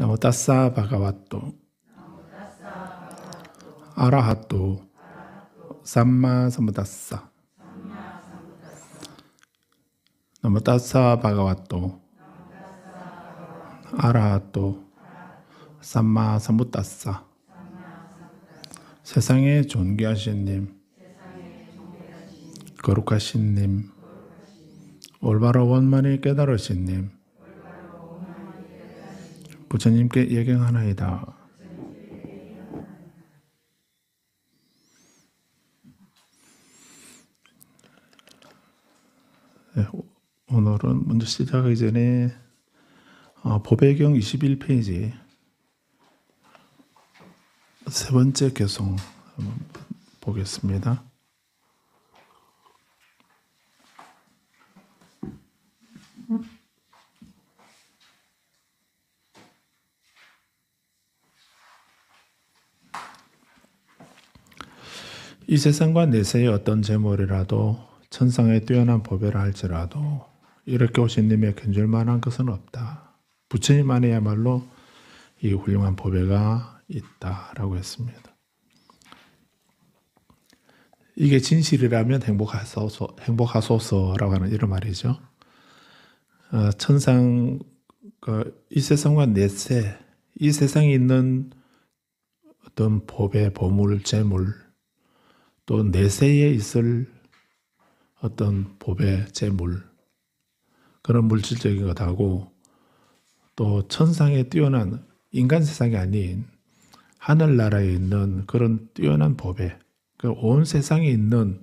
나모 따사 바가와또 아라하또 삼마 삼부다사 나모 따사 바가와또 아라하또 삼마 삼부다사. 세상에 존귀하신 님, 거룩하신 님, 올바로 원만히 깨달으신 님, 부처님께 예경하나이다. 네, 오늘은 먼저 시작하기 전에 법외경 21페이지 세 번째 개송 한번 보겠습니다. 이 세상과 내세의 어떤 재물이라도 천상의 뛰어난 법이라 할지라도 이렇게 오신 님의 견줄 만한 것은 없다. 부처님만이야말로 이 훌륭한 법회가 있다라고 했습니다. 이게 진실이라면 행복하소서라고 하는 이런 말이죠. 천상, 이 세상과 내세, 이 세상에 있는 어떤 법의 보물, 재물, 또 내세에 있을 어떤 법의 재물, 그런 물질적인 것하고 또 천상에 뛰어난 인간 세상이 아닌 하늘나라에 있는 그런 뛰어난 법에 온 세상에 있는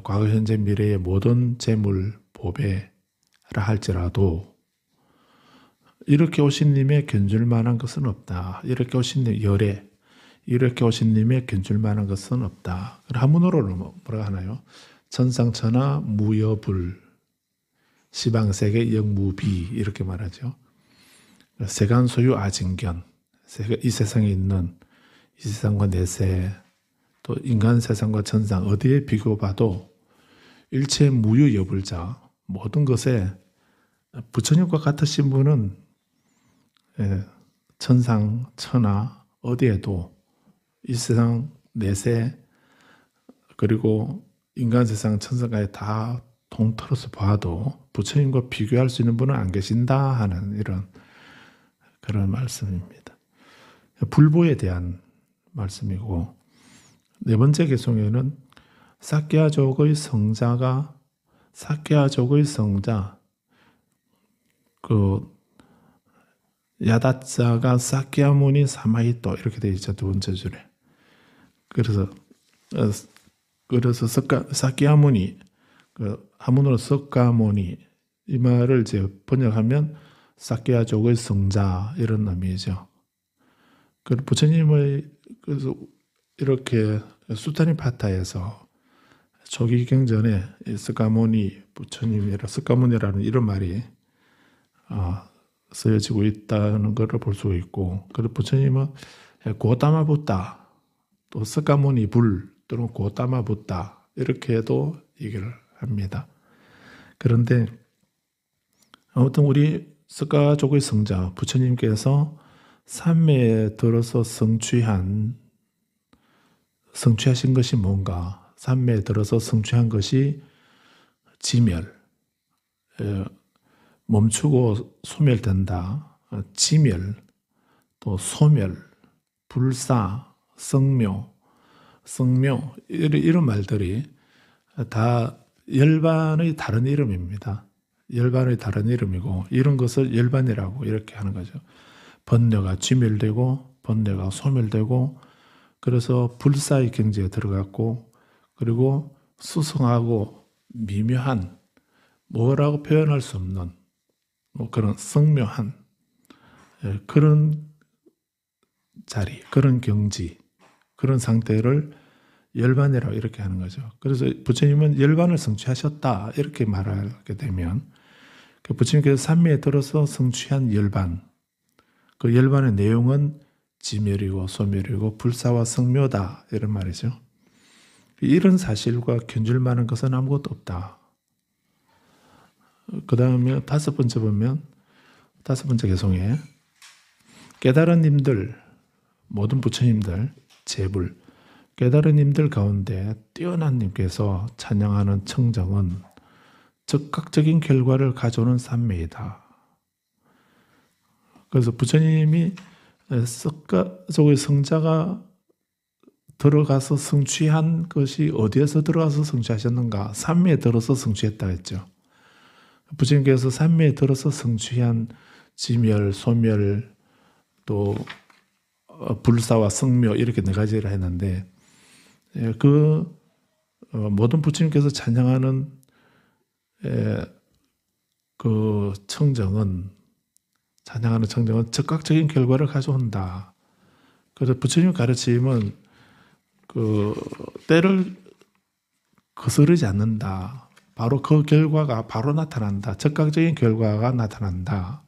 과거, 현재, 미래의 모든 재물, 법에라 할지라도 이렇게 오신 님의 견줄 만한 것은 없다. 이렇게 오신 님, 열애, 이렇게 오신 님의 견줄 만한 것은 없다. 한문어로는 뭐라고 하나요? 천상천하 무여불, 시방세계 영무비 이렇게 말하죠. 세간소유 아진견, 이 세상에 있는 이 세상과 내세, 또 인간 세상과 천상 어디에 비교봐도 일체 무유여불자, 모든 것에 부처님과 같으신 분은 천상, 천하 어디에도 이 세상 내세 그리고 인간 세상 천상까지 다 통틀어서 봐도 부처님과 비교할 수 있는 분은 안 계신다 하는 이런 그런 말씀입니다. 불보에 대한 말씀이고, 네 번째 개송에는 사케아족의 성자가 사케아족의 성자 야다자가 사케아무니 사마히토 이렇게 되어 있죠. 두 번째 줄에. 그래서 사케아무니, 한문으로 석가모니, 이 말을 이제 번역하면 사케아족의 성자 이런 의미죠. 그리고 부처님의 그래서 이렇게 수타니파타에서 초기 경전에 석가모니 부처님이라 석가모니라는 이런 말이 쓰여지고 있다는 것을 볼 수 있고, 그리고 부처님은 고다마붓다, 또 석가모니 불 또는 고다마붓다 이렇게도 얘기를 합니다. 그런데 아무튼 우리 석가족의 성자 부처님께서 삼매에 들어서 성취하신 것이 뭔가? 삼매에 들어서 성취한 것이 지멸, 멈추고 소멸된다, 지멸, 또 소멸, 불사, 성묘 이런 말들이 다 열반의 다른 이름입니다. 열반의 다른 이름이고, 이런 것을 열반이라고 이렇게 하는 거죠. 번뇌가 지멸되고 번뇌가 소멸되고, 그래서 불사의 경지에 들어갔고, 그리고 수성하고 미묘한, 뭐라고 표현할 수 없는 그런 성묘한 그런 자리, 그런 경지, 그런 상태를 열반이라고 이렇게 하는 거죠. 그래서 부처님은 열반을 성취하셨다 이렇게 말하게 되면, 부처님께서 삼매에 들어서 성취한 열반, 그 열반의 내용은 지멸이고 소멸이고 불사와 성묘다 이런 말이죠. 이런 사실과 견줄 만한 것은 아무것도 없다. 그 다음에 다섯 번째 개송에 깨달은 님들, 모든 부처님들, 제불, 깨달은 님들 가운데 뛰어난 님께서 찬양하는 청정은 즉각적인 결과를 가져오는 산매이다. 그래서 부처님이 속의 성자가 들어가서 성취한 것이 어디에서 들어가서 성취하셨는가? 산매에 들어서 성취했다 했죠. 부처님께서 산매에 들어서 성취한 지멸, 소멸, 또 불사와 성묘 이렇게 네 가지를 했는데 그 모든 부처님께서 찬양하는 그 청정은 즉각적인 결과를 가져온다. 그래서 부처님 가르침은 그 때를 거스르지 않는다. 바로 그 결과가 바로 나타난다. 즉각적인 결과가 나타난다.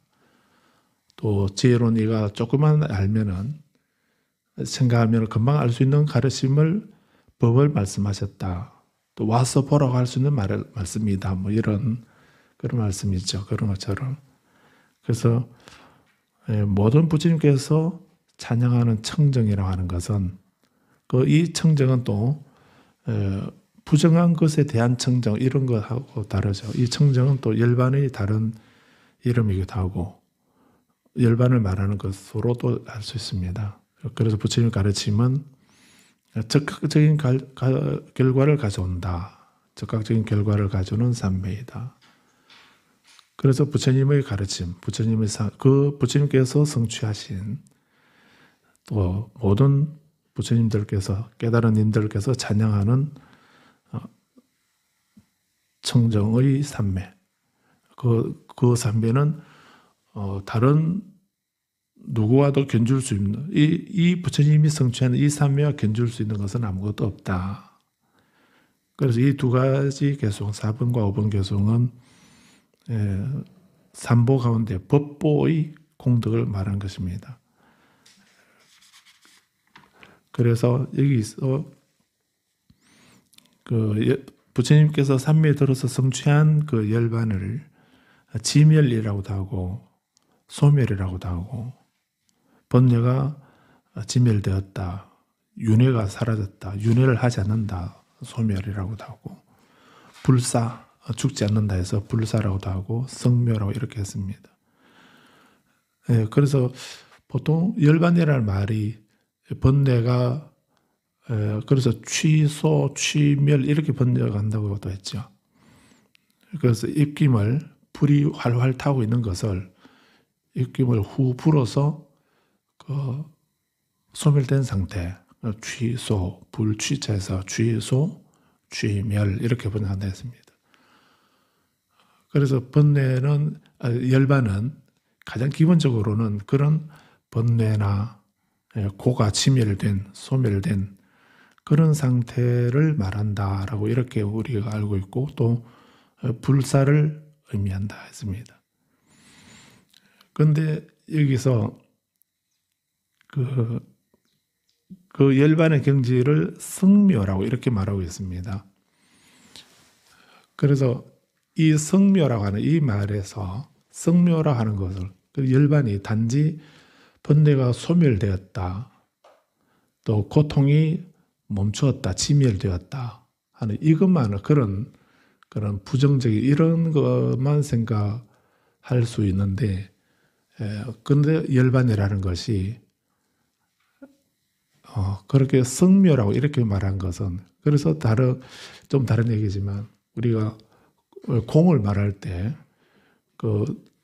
또 지혜로운 이가 조금만 알면은 생각하면 금방 알 수 있는 가르침을 법을 말씀하셨다. 또 와서 보라고 할 수 있는 말씀이다. 뭐 이런 그런 말씀이죠. 그런 것처럼. 그래서 모든 부처님께서 찬양하는 청정이라고 하는 것은 이 청정은 또 부정한 것에 대한 청정 이런 것하고 다르죠. 이 청정은 또 열반의 다른 이름이기도 하고 열반을 말하는 것으로도 알 수 있습니다. 그래서 부처님 가르침은 즉각적인 결과를 가져온다. 즉각적인 결과를 가져오는 산매이다. 그래서 부처님의 가르침, 부처님께서 성취하신 또 모든 부처님들께서 깨달은 님들께서 찬양하는 청정의 산매. 그 산매는 다른 누구와도 견줄 수 있는 이 부처님이 성취하는 이 산매와 견줄 수 있는 것은 아무것도 없다. 그래서 이 두 가지 개송, 4번과 5번 개송은 삼보 가운데 법보의 공덕을 말한 것입니다. 그래서 여기서 부처님께서 산매에 들어서 성취한 그 열반을 지멸이라고도 하고 소멸이라고도 하고 번뇌가 지멸되었다. 윤회가 사라졌다. 윤회를 하지 않는다. 소멸이라고도 하고 불사, 죽지 않는다 해서 불사라고도 하고 성묘라고 이렇게 했습니다. 그래서 보통 열반이라는 말이 번뇌가 그래서 취소, 취멸 이렇게 번뇌간다고도 했죠. 그래서 입김을 불이 활활 타고 있는 것을 입김을 후 불어서 소멸된 상태, 취소, 불취자에서 취소, 취멸 이렇게 번역한다 했습니다. 그래서 열반은 가장 기본적으로는 그런 번뇌나 고가 지멸된, 소멸된 그런 상태를 말한다라고 이렇게 우리가 알고 있고 또 불사를 의미한다 했습니다. 그런데 여기서 그 열반의 경지를 성묘라고 이렇게 말하고 있습니다. 그래서 이 성묘라고 하는 이 말에서 성묘라고 하는 것을 열반이 단지 번뇌가 소멸되었다. 또 고통이 멈추었다. 지멸되었다. 하는 이것만은 그런 부정적인 이런 것만 생각할 수 있는데 그런데 열반이라는 것이 그렇게 성묘라고 이렇게 말한 것은 그래서 좀 다른 얘기지만 우리가 공을 말할 때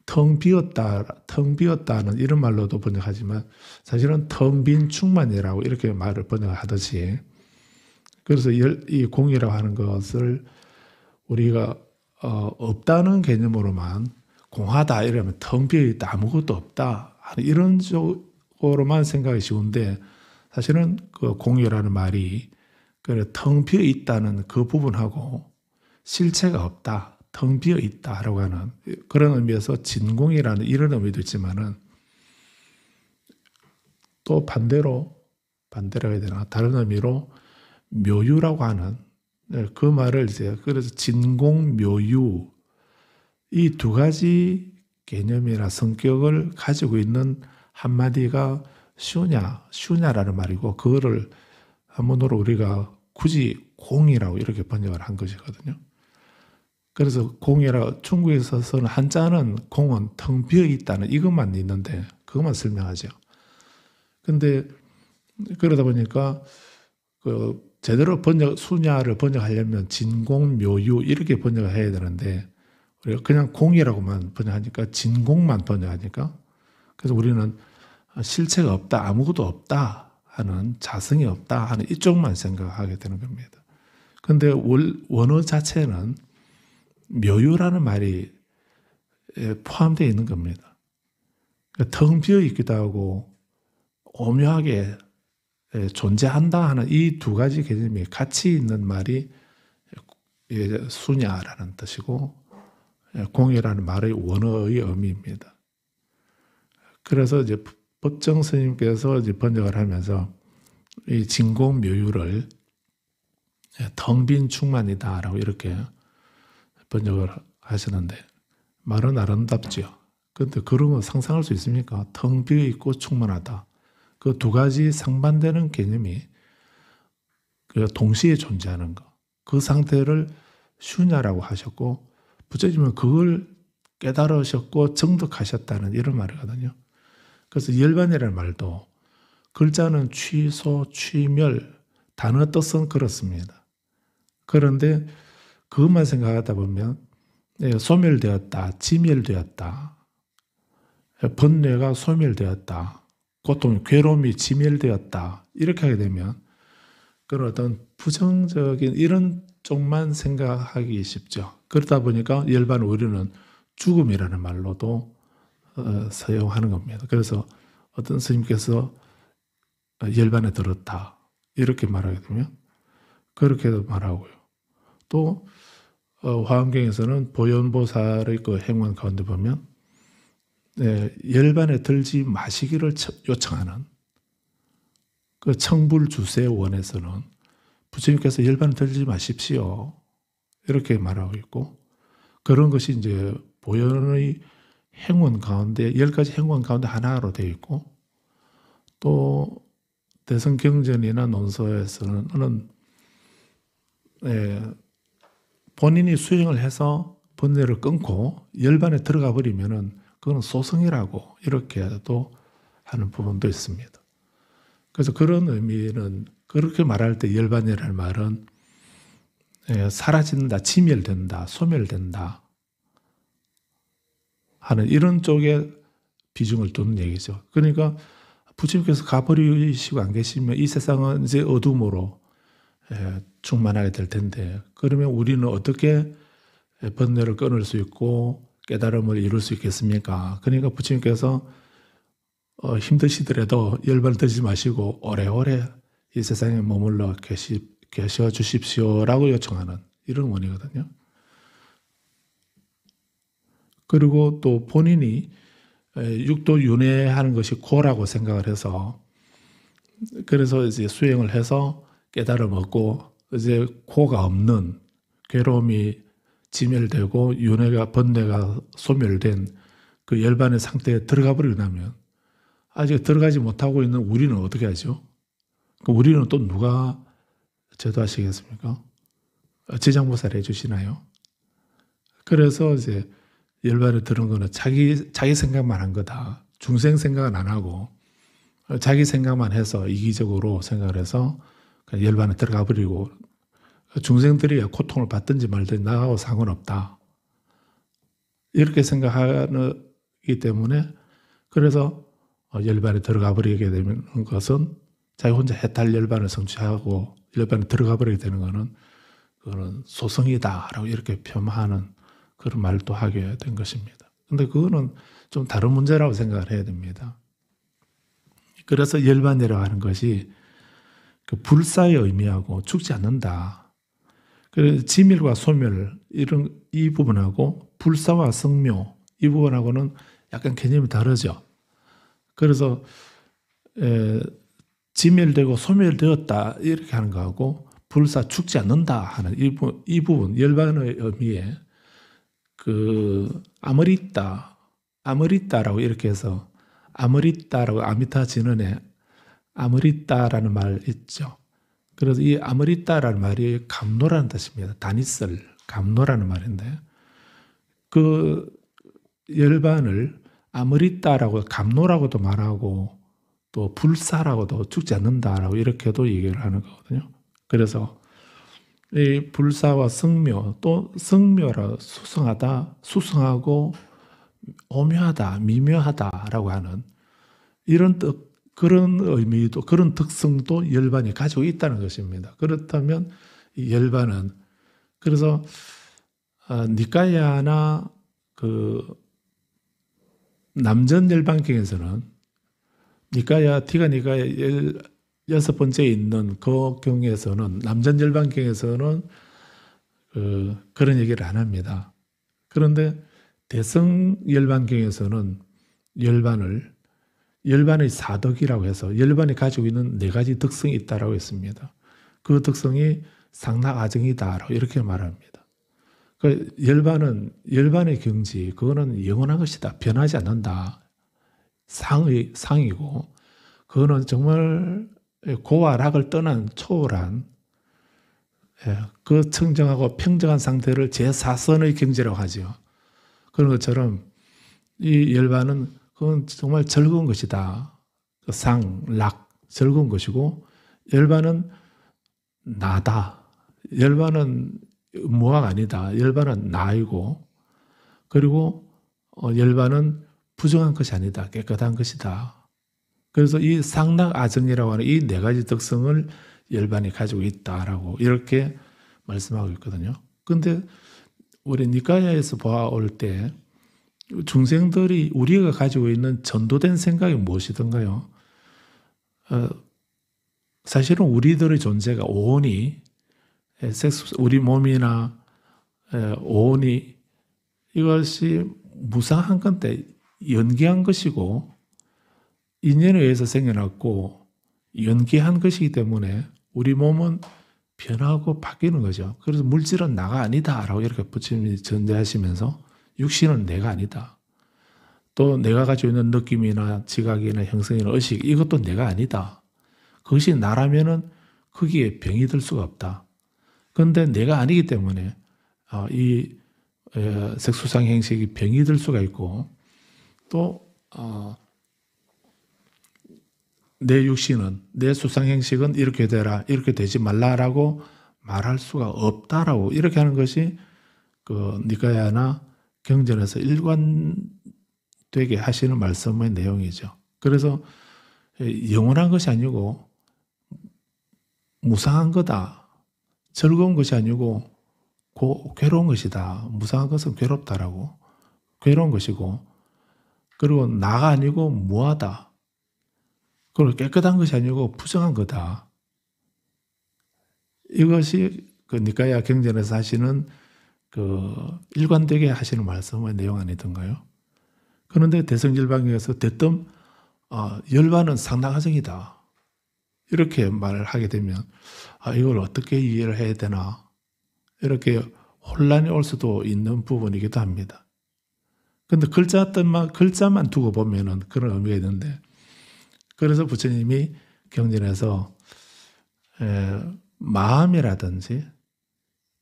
텅 비었다는 이런 말로도 번역하지만 사실은 텅 빈 충만이라고 이렇게 말을 번역하듯이 그래서 이 공이라고 하는 것을 우리가 없다는 개념으로만 공하다 이러면 텅 비어있다 아무것도 없다 이런 쪽으로만 생각이 쉬운데 사실은 그 공이라는 말이 텅 비어 있다는 그 부분하고 실체가 없다, 텅 비어 있다라고 하는 그런 의미에서 진공이라는 이런 의미도 있지만은 또 반대로 해야 되나 다른 의미로 묘유라고 하는 그 말을 이제 그래서 진공, 묘유 이 두 가지 개념이나 성격을 가지고 있는 한마디가 쉬우냐라는 말이고, 그거를 한문으로 우리가 굳이 공이라고 이렇게 번역을 한 것이거든요. 그래서 공이라 중국에 있어서는 한자는 공은 텅 비어 있다는 이것만 있는데 그것만 설명하죠. 근데 그러다 보니까 그 제대로 수냐를 번역하려면 진공묘유 이렇게 번역을 해야 되는데 우리가 그냥 공이라고만 번역하니까 진공만 번역하니까, 그래서 우리는 실체가 없다, 아무것도 없다 하는, 자성이 없다 하는 이쪽만 생각하게 되는 겁니다. 근데 원어 자체는 묘유라는 말이 포함되어 있는 겁니다. 그러니까 텅 비어 있기도 하고 오묘하게 존재한다 하는 이 두 가지 개념이 같이 있는 말이 수냐라는 뜻이고, 공이라는 말의 원어의 의미입니다. 그래서 이제 법정 스님께서 이제 번역을 하면서 이 진공묘유를 텅 빈 충만이다라고 이렇게 번역을 하시는데, 말은 아름답죠. 그런데 그런 거 상상할 수 있습니까? 텅 비어 있고 충만하다. 그 두 가지 상반되는 개념이 동시에 존재하는 것. 그 상태를 슈냐라고 하셨고, 부처님은 그걸 깨달으셨고 정득하셨다는 이런 말이거든요. 그래서 열반이라는 말도 글자는 취소, 취멸, 단어 뜻은 그렇습니다. 그런데 그것만 생각하다 보면 소멸되었다, 지멸되었다, 번뇌가 소멸되었다, 고통, 괴로움이 지멸되었다 이렇게 하게 되면 그런 어떤 부정적인 이런 쪽만 생각하기 쉽죠. 그러다 보니까 열반 우리는 죽음이라는 말로도 사용하는 겁니다. 그래서 어떤 스님께서 열반에 들었다 이렇게 말하게 되면 그렇게도 말하고요. 또 화엄경에서는 보현보살의 그 행원 가운데 보면 열반에 들지 마시기를 요청하는 그 청불주세원에서는 부처님께서 열반에 들지 마십시오 이렇게 말하고 있고, 그런 것이 이제 보현의 행원 가운데 10가지 행원 가운데 하나로 되어 있고, 또 대성경전이나 논서에서는 본인이 수행을 해서 번뇌를 끊고 열반에 들어가 버리면은 그건 소승이라고 이렇게도 하는 부분도 있습니다. 그래서 그런 의미는 그렇게 말할 때 열반이라는 말은 사라진다, 지멸된다, 소멸된다 하는 이런 쪽에 비중을 두는 얘기죠. 그러니까 부처님께서 가버리시고 안 계시면 이 세상은 이제 어둠으로 충만하게 될 텐데, 그러면 우리는 어떻게 번뇌를 끊을 수 있고 깨달음을 이룰 수 있겠습니까? 그러니까 부처님께서 힘드시더라도 열반을 들지 마시고 오래오래 이 세상에 머물러 계셔 주십시오라고 요청하는 이런 원이거든요. 그리고 또 본인이 육도 윤회하는 것이 고라고 생각을 해서, 그래서 이제 수행을 해서 깨달음 얻고 이제 고가 없는, 괴로움이 지멸되고 윤회가, 번뇌가 소멸된 그 열반의 상태에 들어가 버리고 나면 아직 들어가지 못하고 있는 우리는 어떻게 하죠? 그 우리는 또 누가 제도하시겠습니까? 지장보살 해주시나요? 그래서 이제 열반에 들은 거는 자기 생각만 한 거다. 중생 생각은 안 하고 자기 생각만 해서 이기적으로 생각을 해서 열반에 들어가 버리고, 중생들이 고통을 받든지 말든지 나하고 상관없다 이렇게 생각하기 때문에, 그래서 열반에 들어가 버리게 되는 것은 자기 혼자 해탈 열반을 성취하고 열반에 들어가 버리게 되는 것은 그거는 소성이다라고 이렇게 폄하하는 그런 말도 하게 된 것입니다. 근데 그거는 좀 다른 문제라고 생각을 해야 됩니다. 그래서 열반이라고 하는 것이 그 불사의 의미하고 죽지 않는다. 그래서 지밀과 소멸 이 부분하고 불사와 성묘 이 부분하고는 약간 개념이 다르죠. 그래서 지멸되고 소멸되었다 이렇게 하는 거하고 불사 죽지 않는다 하는 이 부분 열반의 의미에 그 아머리따라고 이렇게 해서 아므리따라고 아미타 진언에 아므리따라는 말 있죠. 그래서 이 아므리따라는 말이 감로라는 뜻입니다. 다니슬, 감로라는 말인데 그 열반을 아므리따라고 감로라고도 말하고 또 불사라고도 죽지 않는다라고 이렇게도 얘기를 하는 거거든요. 그래서 이 불사와 성묘 또 성묘라 수성하다, 수성하고 오묘하다, 미묘하다라고 하는 이런 그런 의미도 그런 특성도 열반이 가지고 있다는 것입니다. 그렇다면 이 열반은 그래서 니까야나 그 남전 열반경에서는 니까야 티가 니까야 16번째 있는 그 경에서는 남전 열반경에서는 그런 얘기를 안 합니다. 그런데 대성 열반경에서는 열반의 사덕이라고 해서 열반이 가지고 있는 4가지 특성이 있다라고 했습니다. 그 특성이 상락아정이다라고 이렇게 말합니다. 그 열반의 경지 그거는 영원한 것이다. 변하지 않는다. 상이고 그거는 정말 고와 락을 떠난 초월한 그 청정하고 평정한 상태를 제4선의 경지라고 하죠. 그런 것처럼 이 열반은 그건 정말 즐거운 것이다. 상, 락, 즐거운 것이고 열반은 나다. 열반은 무화가 아니다. 열반은 나이고 그리고 열반은 부정한 것이 아니다. 깨끗한 것이다. 그래서 이 상락아정이라고 하는 이 4가지 특성을 열반이 가지고 있다라고 이렇게 말씀하고 있거든요. 그런데 우리 니까야에서 보아올 때 중생들이 우리가 가지고 있는 전도된 생각이 무엇이던가요? 사실은 우리들의 존재가 오온이 우리 몸이나 오온이 이것이 무상한 건데 연기한 것이고 인연에 의해서 생겨났고 연기한 것이기 때문에 우리 몸은 변하고 바뀌는 거죠. 그래서 물질은 나가 아니다라고 이렇게 부처님이 전제하시면서 육신은 내가 아니다. 또 내가 가지고 있는 느낌이나 지각이나 형성이나 의식 이것도 내가 아니다. 그것이 나라면은 거기에 병이 들 수가 없다. 그런데 내가 아니기 때문에 이 색수상 행식이 병이 들 수가 있고 또 내 육신은 내 수상 행식은 이렇게 되라 이렇게 되지 말라라고 말할 수가 없다라고 이렇게 하는 것이 그 니까야나 경전에서 일관되게 하시는 말씀의 내용이죠. 그래서 영원한 것이 아니고 무상한 거다. 즐거운 것이 아니고 괴로운 것이다. 무상한 것은 괴롭다라고 괴로운 것이고 그리고 나가 아니고 무하다. 그리고 깨끗한 것이 아니고 부정한 거다. 이것이 그 니까야 경전에서 하시는 그 일관되게 하시는 말씀의 내용 아니던가요? 그런데 대성열반경에서 대뜸 열반은 상락아정이다. 이렇게 말을 하게 되면 이걸 어떻게 이해를 해야 되나 이렇게 혼란이 올 수도 있는 부분이기도 합니다. 그런데 글자만 두고 보면은 그런 의미가 있는데 그래서 부처님이 경전에서 마음이라든지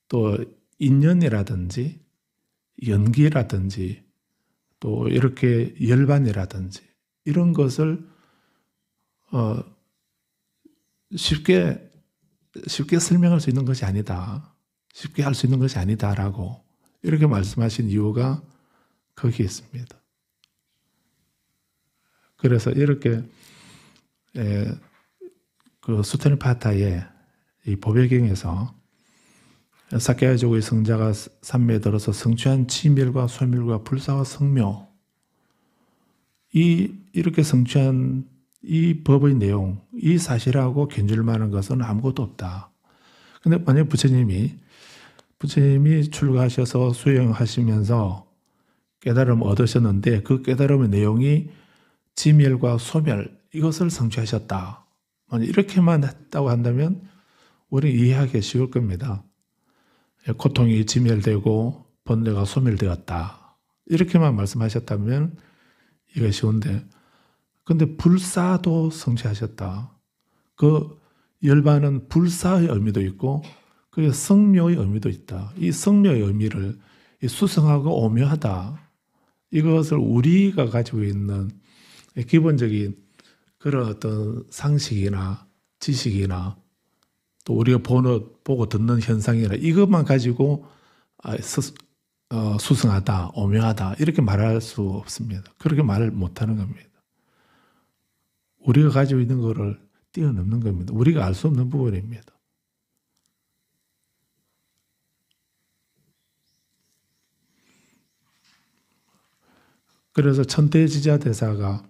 또 인연이라든지 연기라든지 또 이렇게 열반이라든지 이런 것을 쉽게 설명할 수 있는 것이 아니다. 쉽게 할 수 있는 것이 아니다라고 이렇게 말씀하신 이유가 거기에 있습니다. 그래서 이렇게 그 수테니파타의 이 보배경에서 사케야조의 성자가 삼매에 들어서 성취한 치밀과 소밀과 불사와 성묘 이렇게 성취한 이 법의 내용, 이 사실하고 견줄 만한 것은 아무것도 없다. 그런데 만약 부처님이 출가하셔서 수행하시면서 깨달음을 얻으셨는데 그 깨달음의 내용이 지멸과 소멸 이것을 성취하셨다. 만약 이렇게만 했다고 한다면 우리는 이해하기 쉬울 겁니다. 고통이 지멸되고 번뇌가 소멸되었다. 이렇게만 말씀하셨다면 이게 쉬운데 근데 불사도 성취하셨다. 그 열반은 불사의 의미도 있고 그게 성묘의 의미도 있다. 이 성묘의 의미를 이 수성하고 오묘하다. 이것을 우리가 가지고 있는 기본적인 그런 어떤 상식이나 지식이나 또 우리가 보고 듣는 현상이나 이것만 가지고 수성하다, 오묘하다 이렇게 말할 수 없습니다. 그렇게 말을 못하는 겁니다. 우리가 가지고 있는 것을 뛰어넘는 겁니다. 우리가 알 수 없는 부분입니다. 그래서 천대지자대사가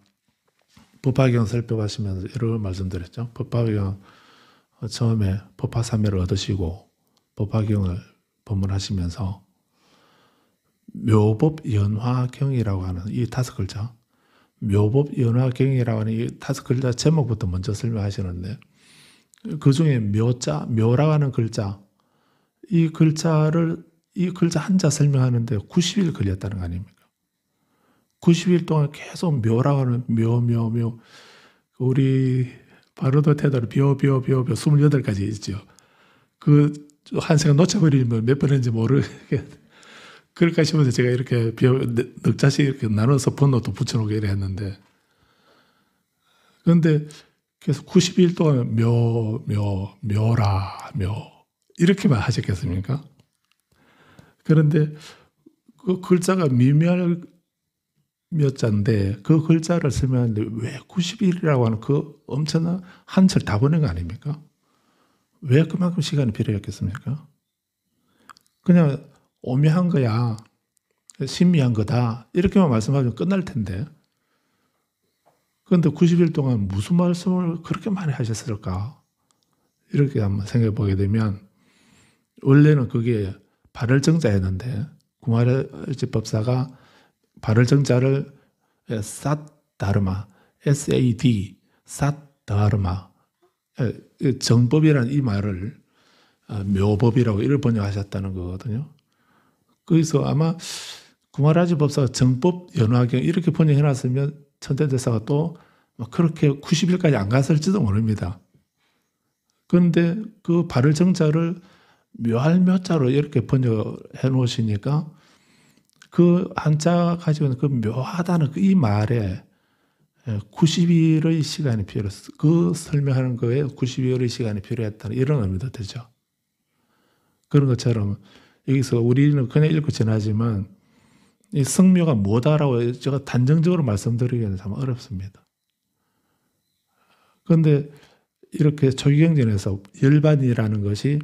법화경 살펴가시면서 이런 말씀드렸죠. 법화경 처음에 법화삼매를 얻으시고 법화경을 법문하시면서 묘법연화경이라고 하는 이 5글자, 묘법연화경이라고 하는 이 5글자 제목부터 먼저 설명하시는데 그 중에 묘라고 하는 글자, 이 글자 한자 설명하는데 90일 걸렸다는 거 아닙니까? 90일 동안 계속 묘라고 하는 묘. 우리 바로도 태도로 묘 28가지 있죠. 그 한 시간 놓쳐버리면 몇 번 했는지 모르게 그렇게 하시면서 제가 이렇게 넉 자씩 이렇게 나눠서 번호도 붙여놓고 이래 했는데 그런데 계속 90일 동안 묘라 이렇게만 하셨겠습니까? 그런데 그 글자가 미묘할 몇 자인데 그 글자를 설명하는데 왜 90일이라고 하는 그 엄청난 한철 다 보낸 거 아닙니까? 왜 그만큼 시간이 필요했겠습니까? 그냥 오묘한 거야, 신미한 거다 이렇게만 말씀하면 끝날 텐데 그런데 90일 동안 무슨 말씀을 그렇게 많이 하셨을까? 이렇게 한번 생각해 보게 되면 원래는 그게 발을정자였는데 구마라지법사가 발을정자를 삿다르마, SAD, 삿다르마, 정법이라는 이 말을 묘법이라고 이를 번역하셨다는 거거든요. 거기서 아마 구마라지 법사가 정법 연화경 이렇게 번역해놨으면 천대대사가 또 그렇게 90일까지 안 갔을지도 모릅니다. 그런데 그 발을정자를 묘할 묘자로 이렇게 번역해 놓으시니까 그 한자 가지고 있는 그 묘하다는 이 말에 90일의 시간이 필요했어. 그 설명하는 거에 90일의 시간이 필요했다는 이런 의미도 되죠. 그런 것처럼 여기서 우리는 그냥 읽고 지나지만 이 성묘가 뭐다라고 제가 단정적으로 말씀드리기는 참 어렵습니다. 그런데 이렇게 초기경전에서 열반이라는 것이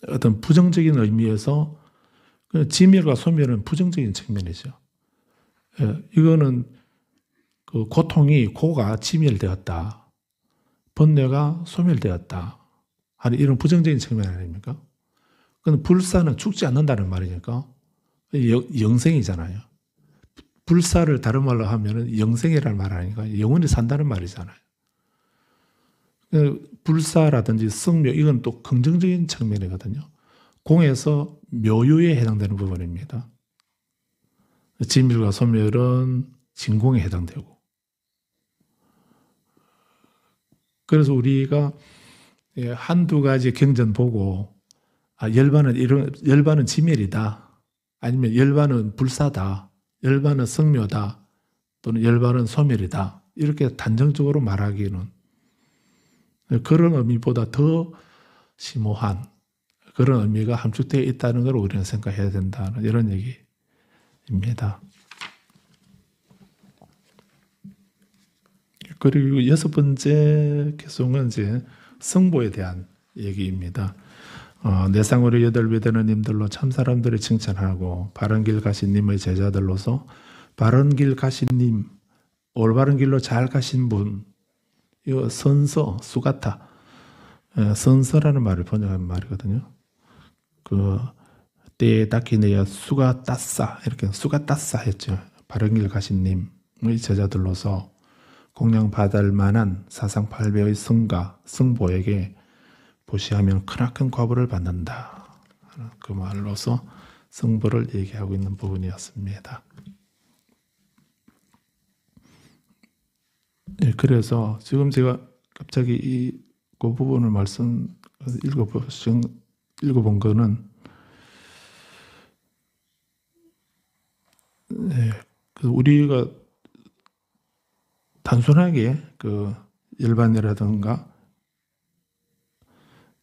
어떤 부정적인 의미에서 지멸과 소멸은 부정적인 측면이죠. 이거는 그 고통이 고가 지멸되었다. 번뇌가 소멸되었다. 하는 이런 부정적인 측면 아닙니까? 그런데 불사는 죽지 않는다는 말이니까 영생이잖아요. 불사를 다른 말로 하면 영생이라는 말 아니까 영원히 산다는 말이잖아요. 불사라든지 성묘 이건 또 긍정적인 측면이거든요. 공에서 묘유에 해당되는 부분입니다. 진밀과 소멸은 진공에 해당되고 그래서 우리가 한두 가지 경전 보고 열반은 지멸이다 아니면 열반은 불사다 열반은 성묘다 또는 열반은 소멸이다 이렇게 단정적으로 말하기는 그런 의미보다 더 심오한 그런 의미가 함축되어 있다는 걸 우리는 생각해야 된다는 이런 얘기입니다. 그리고 6번째 개송은 이제 성보에 대한 얘기입니다. 내상으로 8외대너님들로 참사람들을 칭찬하고 바른길 가신 님의 제자들로서 바른길 가신 님, 올바른 길로 잘 가신 분, 이거 선서, 수가타, 선서라는 말을 번역한 말이거든요. 그 때다키네야 수가따싸 이렇게 수가따싸 했죠. 바른길 가신 님의 제자들로서 공양받을 만한 사상팔배의 성가, 성보에게 보시하면 크나큰 과보를 받는다. 그 말로서 성보를 얘기하고 있는 부분이었습니다. 그래서 지금 제가 갑자기 그 부분을 읽어본 거는 우리가 단순하게 그 열반이라든가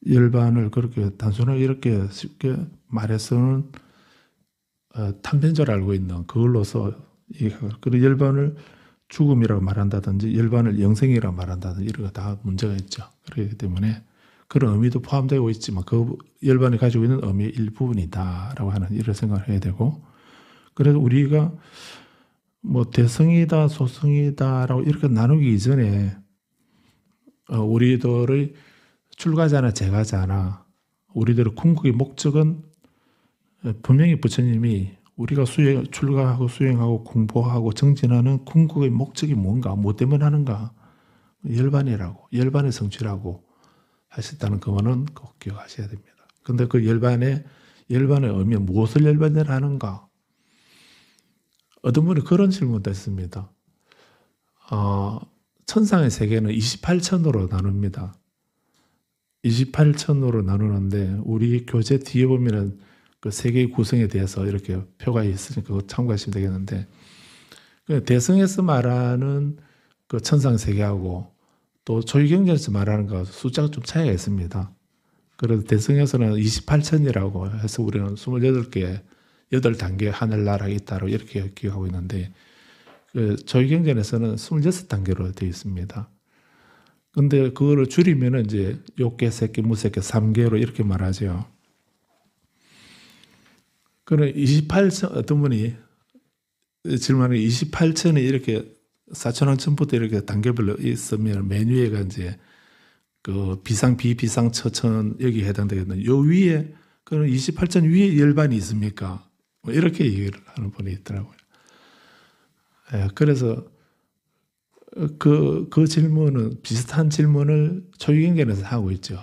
열반을 그렇게 단순하게 이렇게 쉽게 말해서는 탐변절 알고 있는 그걸로서 그런 열반을 죽음이라고 말한다든지 열반을 영생이라고 말한다든지 이런 거 다 문제가 있죠. 그렇기 때문에 그런 의미도 포함되고 있지만 그 열반이 가지고 있는 의미의 일부분이다라고 하는 이런 생각을 해야 되고, 그래서 우리가 뭐 대성이다 소성이다라고 이렇게 나누기 이전에 우리들의 출가자나 제가자나 우리들의 궁극의 목적은 분명히 부처님이 우리가 출가하고 수행하고 공부하고 정진하는 궁극의 목적이 뭔가, 뭐 때문에 하는가, 열반이라고, 열반의 성취라고 하셨다는 그거는 꼭 기억하셔야 됩니다. 그런데 그 열반의 의미는 무엇을 열반이라 하는가? 어떤 분이 그런 질문도 했습니다. 천상의 세계는 28천으로 나눕니다. 28천으로 나누는데 우리 교재 뒤에 보면은 그 세계의 구성에 대해서 이렇게 표가 있으니까 그거 참고하시면 되겠는데, 대성에서 말하는 그 천상 세계하고 또 조유경전에서 말하는 거 숫자가 좀 차이가 있습니다. 그래서 대성에서는 28천이라고 해서 우리는 28개, 8단계 하늘나라가 있다고 이렇게 기억하고 있는데, 그 조유경전에서는 26단계로 되어 있습니다. 근데 그거를 줄이면은 이제 6개, 새끼, 무새끼, 3개로 이렇게 말하죠. 그럼 28천, 어떤 분이 질문하는 28천이 이렇게 4천원 전부터 이렇게 단계별로 있으면 맨 위에가 이제 그 비상, 비비상, 처천 여기 해당되겠는데, 요 위에, 그럼 28천 위에 열반이 있습니까? 뭐 이렇게 얘기를 하는 분이 있더라고요. 그래서 그 질문은, 비슷한 질문을 초유경전에서 하고 있죠.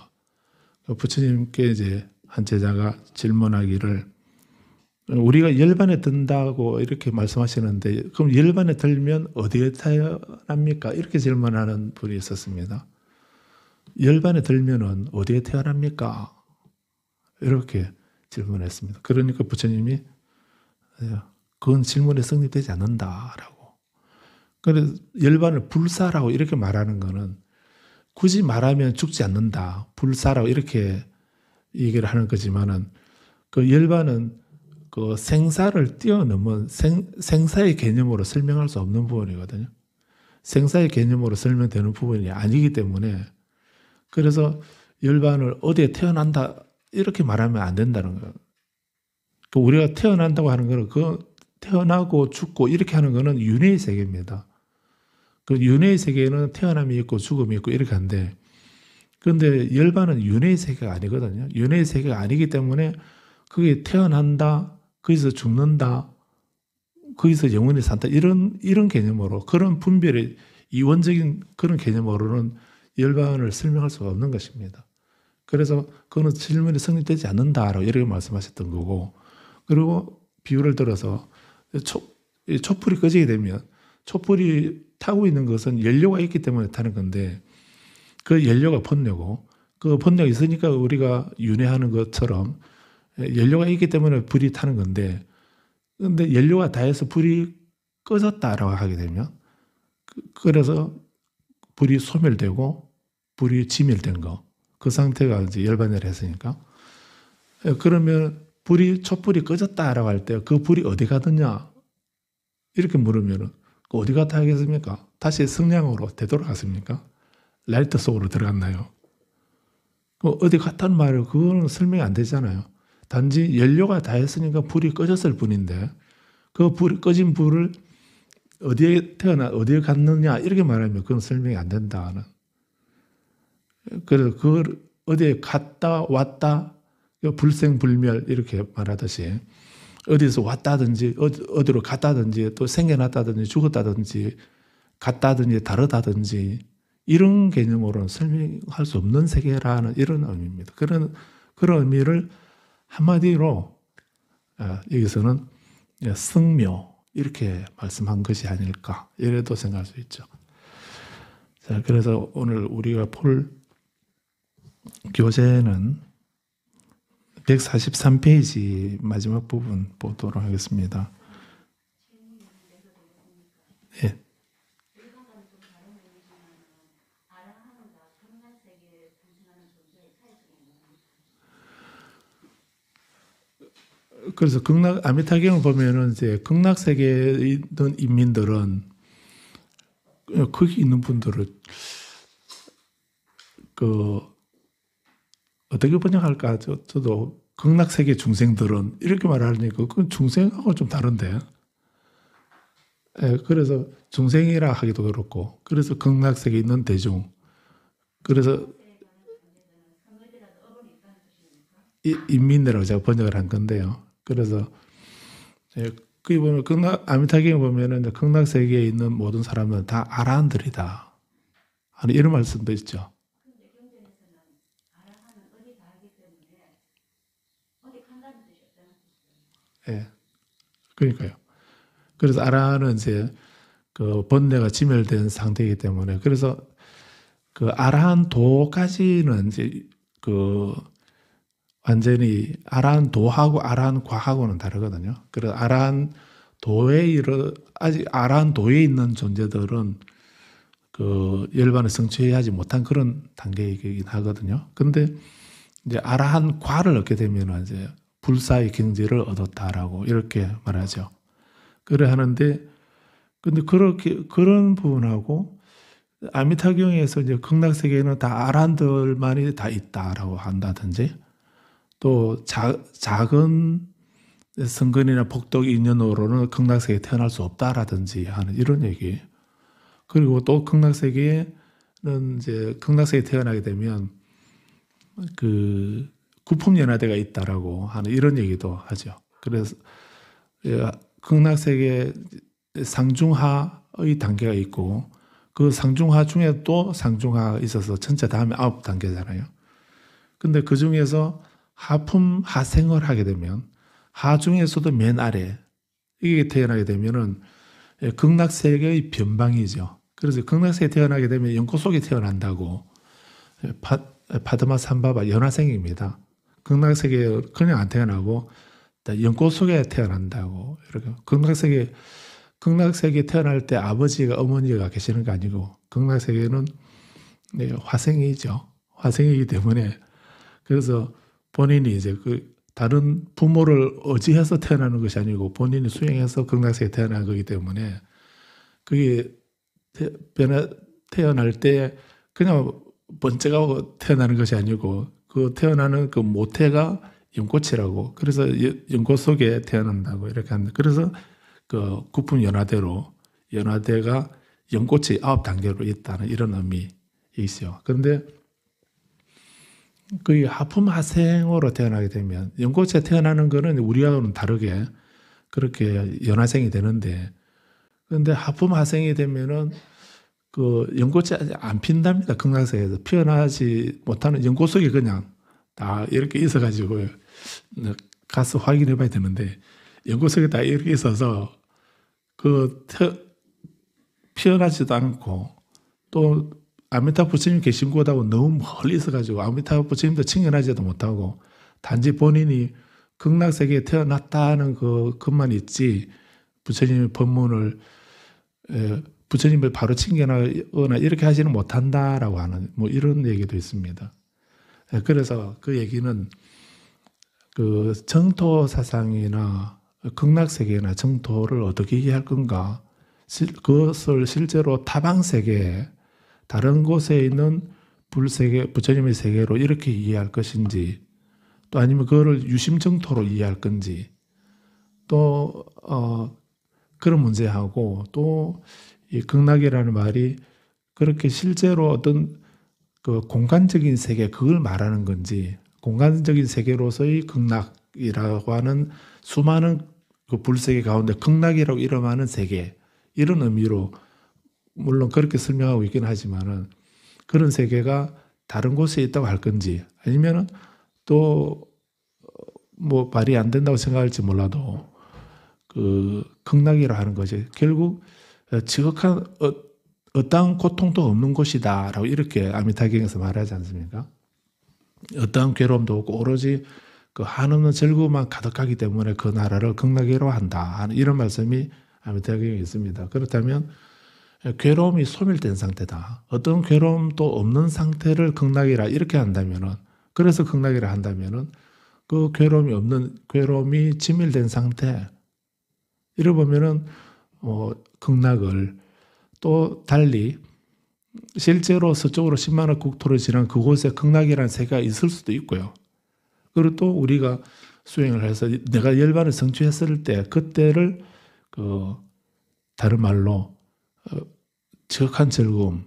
부처님께 이제 한 제자가 질문하기를, 우리가 열반에 든다고 이렇게 말씀하시는데 그럼 열반에 들면 어디에 태어납니까? 이렇게 질문하는 분이 있었습니다. 열반에 들면은 어디에 태어납니까? 이렇게 질문했습니다. 그러니까 부처님이 그건 질문에 성립되지 않는다라고. 그래서 열반을 불사라고 이렇게 말하는 거는 굳이 말하면 죽지 않는다, 불사라고 이렇게 얘기를 하는 거지만은, 그 열반은 그 생사를 뛰어넘은 생사의 개념으로 설명할 수 없는 부분이거든요. 생사의 개념으로 설명되는 부분이 아니기 때문에, 그래서 열반을 어디에 태어난다 이렇게 말하면 안 된다는 거예요. 그 우리가 태어난다고 하는 거는 그 태어나고 죽고 이렇게 하는 거는 윤회의 세계입니다. 그 윤회의 세계에는 태어남이 있고 죽음이 있고 이렇게 한데, 그런데 열반은 윤회의 세계가 아니거든요. 윤회의 세계가 아니기 때문에 그게 태어난다, 거기서 죽는다, 거기서 영원히 산다, 이런 개념으로, 그런 분별의 이원적인 그런 개념으로는 열반을 설명할 수가 없는 것입니다. 그래서 그거는 질문이 성립되지 않는다라고 이렇게 말씀하셨던 거고, 그리고 비유를 들어서 촛불이 꺼지게 되면, 촛불이 타고 있는 것은 연료가 있기 때문에 타는 건데, 그 연료가 번뇌고, 그 번뇌가 있으니까 우리가 윤회하는 것처럼 연료가 있기 때문에 불이 타는 건데, 근데 연료가 다해서 불이 꺼졌다라고 하게 되면, 그래서 불이 소멸되고 불이 지멸된 거, 그 상태가 이제 열반을 했으니까, 그러면 촛불이 꺼졌다라고 할 때 그 불이 어디 가느냐 이렇게 물으면은 어디 갔다 하겠습니까? 다시 성냥으로 되돌아갔습니까? 라이터 속으로 들어갔나요? 어디 갔다는 말을, 그거는 설명이 안 되잖아요. 단지 연료가 다 했으니까 불이 꺼졌을 뿐인데, 그 불이 꺼진 불을 어디에 어디에 갔느냐 이렇게 말하면 그건 설명이 안 된다는. 그래서 그걸 어디에 갔다 왔다, 불생불멸 이렇게 말하듯이, 어디서 왔다든지 어디로 갔다든지 또 생겨났다든지 죽었다든지 같다든지 다르다든지 이런 개념으로는 설명할 수 없는 세계라는 이런 의미입니다. 그런 의미를 한마디로 여기서는 성묘 이렇게 말씀한 것이 아닐까, 이래도 생각할 수 있죠. 자, 그래서 오늘 우리가 볼 교재는 143페이지 마지막 부분 보도록 하겠습니다. 예. 그래서 아미타경을 보면은 이제 극락 세계에 있는 인민들은 거기 있는 분들은 그 어떻게 번역할까? 저도 극락 세계 중생들은 이렇게 말하니까 그건 중생하고 좀 다른데. 예, 그래서 중생이라 하기도 그렇고, 그래서 극락 세계에 있는 대중. 그래서 인민이라고 제가 번역을 한 건데요. 그래서 거기 보면 아미타경에 보면은 극락 세계에 있는 모든 사람은 다 아라한들이다 하는 이런 말씀도 있죠. 예, 그러니까요. 그래서 아라는 이제 그 번뇌가 지멸된 상태이기 때문에 그래서 그 아라한 도까지는 이제 그 완전히 아라한 도하고 아라한 과하고는 다르거든요. 그래서 아라한 도에 아직 아라한 도에 있는 존재들은 그 열반을 성취하지 못한 그런 단계이긴 하거든요. 근데 이제 아라한 과를 얻게 되면 이제 불사의 경지를 얻었다라고 이렇게 말하죠. 그래 하는데 근데 그렇게 그런 부분하고 아미타경에서 이제 극락 세계에는 다 아라한들만이 다 있다라고 한다든지 또 작은 성근이나 복덕 인연으로는 극락세계에 태어날 수 없다라든지 하는 이런 얘기. 그리고 또 극락세계에는 이제 극락세계에 태어나게 되면 그 구품연화대가 있다라고 하는 이런 얘기도 하죠. 그래서 극락세계 상중하의 단계가 있고 그 상중하 중에 또 상중하가 있어서 전체 다음에 9단계잖아요. 근데 그 중에서 하품 하생을 하게 되면 하 중에서도 맨 아래 이게 태어나게 되면은 극락세계의 변방이죠. 그래서 극락세계에 태어나게 되면 연꽃 속에 태어난다고 파드마 삼바바 연화생입니다. 극락세계에 그냥 안 태어나고 연꽃 속에 태어난다고 이렇게 극락세계에 태어날 때 아버지가 어머니가 계시는 게 아니고 극락세계는 화생이죠. 화생이기 때문에 그래서 본인이 이제 그 다른 부모를 의지해서 태어나는 것이 아니고 본인이 수행해서 극락세계에 태어난 거기 때문에 그게 태어날 때 그냥 번쩍하고 태어나는 것이 아니고 그 태어나는 그 모태가 연꽃이라고 그래서 연꽃 속에 태어난다고 이렇게 합니다. 그래서 그 구품 연화대로 연화대가 연꽃이 9단계로 있다는 이런 의미이죠. 그런데 그 하품하생으로 태어나게 되면 연꽃에 태어나는 거는 우리하고는 다르게 그렇게 연화생이 되는데 그런데 하품하생이 되면은 그 연꽃이 아직 안 핀답니다. 극락세계에서 피어나지 못하는 연꽃 속에 그냥 다 이렇게 있어가지고 가서 확인해 봐야 되는데 연꽃 속에 다 이렇게 있어서 그 피어나지도 않고 또 아미타 부처님 계신 곳하고 너무 멀리 있어가지고 아미타 부처님도 친근하지도 못하고 단지 본인이 극락세계에 태어났다는 그것만 있지 부처님의 법문을 부처님을 바로 친견하거나 이렇게 하지는 못한다라고 하는 뭐 이런 얘기도 있습니다. 그래서 그 얘기는 그 정토 사상이나 극락세계나 정토를 어떻게 이해할 건가 그것을 실제로 타방세계 다른 곳에 있는 불세계, 부처님의 세계로 이렇게 이해할 것인지 또 아니면 그거를 유심정토로 이해할 건지 또 그런 문제하고 또 이 극락이라는 말이 그렇게 실제로 어떤 그 공간적인 세계 그걸 말하는 건지 공간적인 세계로서의 극락이라고 하는 수많은 그 불세계 가운데 극락이라고 이름하는 세계 이런 의미로 물론 그렇게 설명하고 있긴 하지만은 그런 세계가 다른 곳에 있다고 할 건지 아니면은 또 뭐 말이 안 된다고 생각할지 몰라도 그 극락이라 하는 것이 결국 지극한 어떠한 고통도 없는 곳이다라고 이렇게 아미타경에서 말하지 않습니까? 어떠한 괴로움도 없고 오로지 그 한없는 즐거움만 가득하기 때문에 그 나라를 극락이라고 한다 하는 이런 말씀이 아미타경에 있습니다. 그렇다면 괴로움이 소멸된 상태다. 어떤 괴로움도 없는 상태를 극락이라 이렇게 한다면은, 그래서 극락이라 한다면은 그 괴로움이 지멸된 상태, 이러 보면은 극락을 또 달리 실제로 서쪽으로 10만억 국토를 지난 그곳에 극락이라는 세계가 있을 수도 있고요. 그리고 또 우리가 수행을 해서 내가 열반을 성취했을 때 그때를 다른 말로 지극한 즐거움,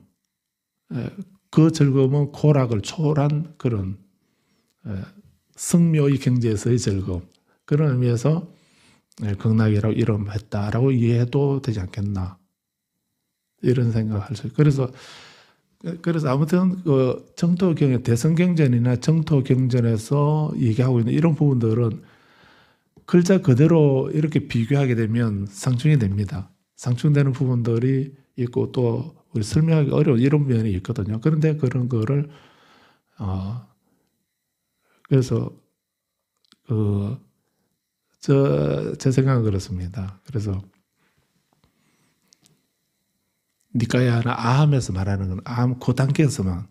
그 즐거움은 고락을 초월한 그런 승묘의 경지에서의 즐거움, 그런 의미에서 극락이라고 이름했다라고 이해해도 되지 않겠나, 이런 생각을 할 수 있어요. 그래서 아무튼 정토경전, 대성경전이나 정토경전에서 얘기하고 있는 이런 부분들은 글자 그대로 이렇게 비교하게 되면 상충이 됩니다. 상충되는 부분들이 있고 또 우리 설명하기 어려운 이런 면이 있거든요. 그런데 그런 거를 그래서 제 생각은 그렇습니다. 그래서 니까야나 아함에서 말하는 건 아함 그 단계에서만,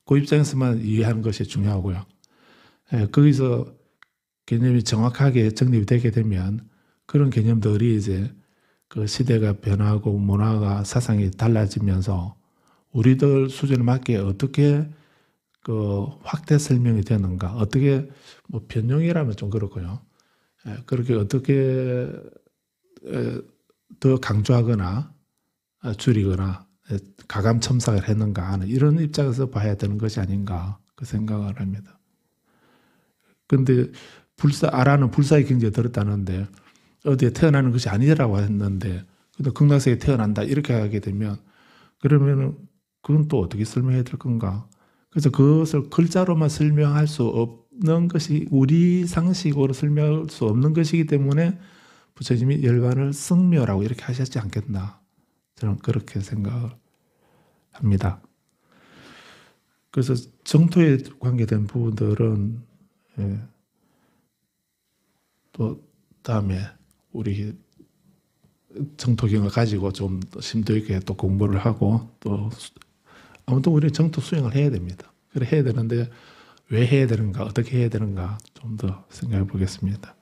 그 입장에서만 이해하는 것이 중요하고요. 거기서 개념이 정확하게 정립이 되게 되면 그런 개념들이 이제 그 시대가 변하고 문화가 사상이 달라지면서 우리들 수준에 맞게 어떻게 그 확대 설명이 되는가, 어떻게 뭐 변형이라면 좀 그렇고요. 그렇게 어떻게 더 강조하거나 줄이거나 가감 첨삭을 했는가 하는 이런 입장에서 봐야 되는 것이 아닌가 그 생각을 합니다. 그런데 아라는 불사의 경지에 들었다는데 어디에 태어나는 것이 아니라고 했는데 근데 극락세계에 태어난다 이렇게 하게 되면 그러면은 그건 또 어떻게 설명해야 될 건가? 그래서 그것을 글자로만 설명할 수 없는 것이, 우리 상식으로 설명할 수 없는 것이기 때문에 부처님이 열반을 승묘라고 이렇게 하셨지 않겠나, 저는 그렇게 생각을 합니다. 그래서 정토에 관계된 부분들은 또 다음에 우리 정토경을 가지고 좀 심도 있게 또 공부를 하고 또 아무튼 우리 정토 수행을 해야 됩니다. 그래 해야 되는데 왜 해야 되는가, 어떻게 해야 되는가 좀 더 생각해 보겠습니다.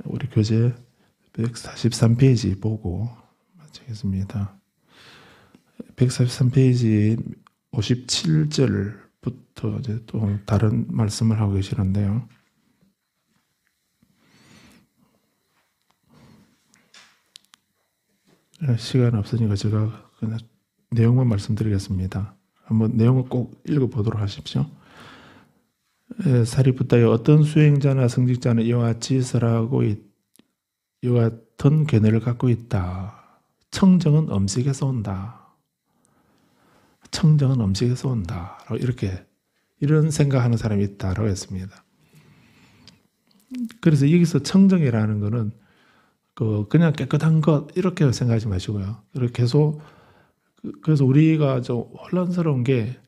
우리 교재 143페이지 보고 마치겠습니다. 143페이지 57절부터 이제 또 다른 말씀을 하고 계시는데요. 시간 없으니까 제가 그냥 내용만 말씀드리겠습니다. 한번 내용을 꼭 읽어보도록 하십시오. 사리부타여, 어떤 수행자나 성직자는 이와 같이 설하고 이와 같은 견해를 갖고 있다. 청정은 음식에서 온다. 청정은 음식에서 온다. 이런 생각하는 사람이 있다라고 했습니다. 그래서 여기서 청정이라는 것은 그냥 깨끗한 것 이렇게 생각하지 마시고요. 계속 그래서 우리가 좀 혼란스러운 게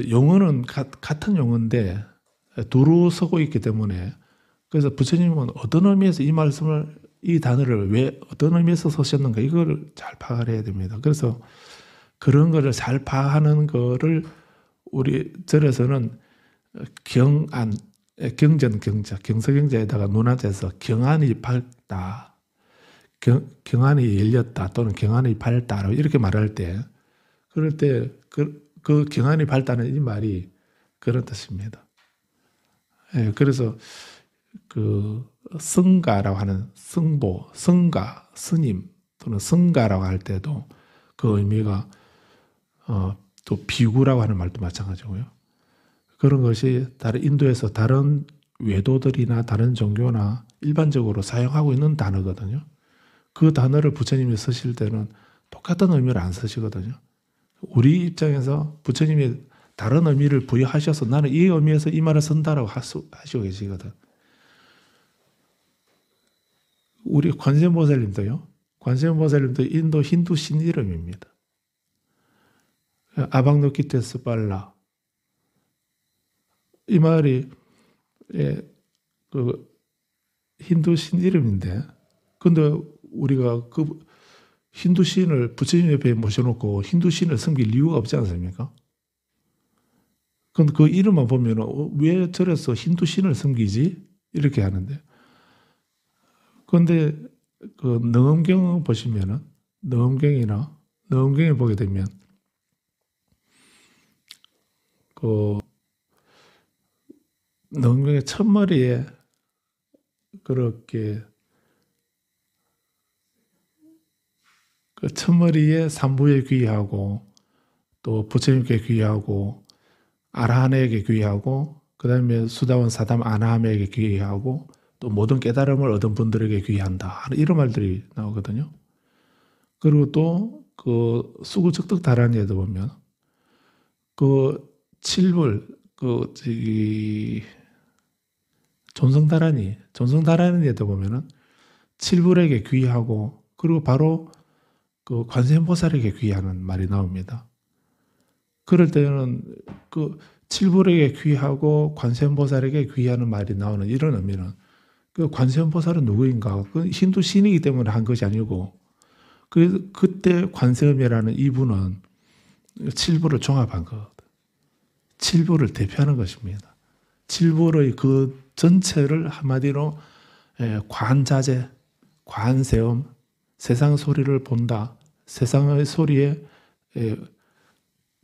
용어는 같은 용어인데 두루 서고 있기 때문에, 그래서 부처님은 어떤 의미에서 이 단어를 왜 어떤 의미에서 쓰셨는가 이걸 잘 파악을 해야 됩니다. 그래서 그런 거를 잘 파악하는 거를 우리 절에서는 경서경자에다가 논하돼서 경안이 밝다, 경안이 열렸다 또는 경안이 밝다라고 이렇게 말할 때, 그럴 때 그 경안이 밝다는 이 말이 그런 뜻입니다. 그래서 성가라고 하는 성가, 스님 또는 성가라고 할 때도 그 의미가 또 비구라고 하는 말도 마찬가지고요. 그런 것이 인도에서 다른 외도들이나 다른 종교나 일반적으로 사용하고 있는 단어거든요. 그 단어를 부처님이 쓰실 때는 똑같은 의미를 안 쓰시거든요. 우리 입장에서 부처님이 다른 의미를 부여하셔서 나는 이 의미에서 이 말을 쓴다라고 하시고 계시거든. 우리 관세음보살님도 인도 힌두 신 이름입니다. 아방노키테스 빨라. 이 말이 그 힌두 신 이름인데, 근데 우리가 그 힌두 신을 부처님 옆에 모셔놓고 힌두 신을 섬길 이유가 없지 않습니까? 근데 그 이름만 보면 왜 저래서 힌두 신을 섬기지? 이렇게 하는데, 근데 그 능엄경 보시면은 능엄경에 보게 되면 그 능엄경의 첫머리에 그렇게 그 첫머리에 삼부에 귀하고 또 부처님께 귀하고 아라한에게 귀하고 그 다음에 수다원 사담 아나함에게 귀하고 또 모든 깨달음을 얻은 분들에게 귀한다 이런 말들이 나오거든요. 그리고 또 그 수구적득다란이에도 보면 그 칠불 그 저기 존성다란이에도 보면은 칠불에게 귀하고 그리고 바로 그 관세음보살에게 귀하는 말이 나옵니다. 그럴 때는 그 칠불에게 귀하고 관세음보살에게 귀하는 말이 나오는 이런 의미는 그 관세음보살은 누구인가? 그 힌두 신이기 때문에 한 것이 아니고 그때 관세음이라는 이분은 칠불을 종합한 것, 칠불을 대표하는 것입니다. 칠불의 그 전체를 한마디로 관자재, 관세음, 세상 소리를 본다. 세상의 소리에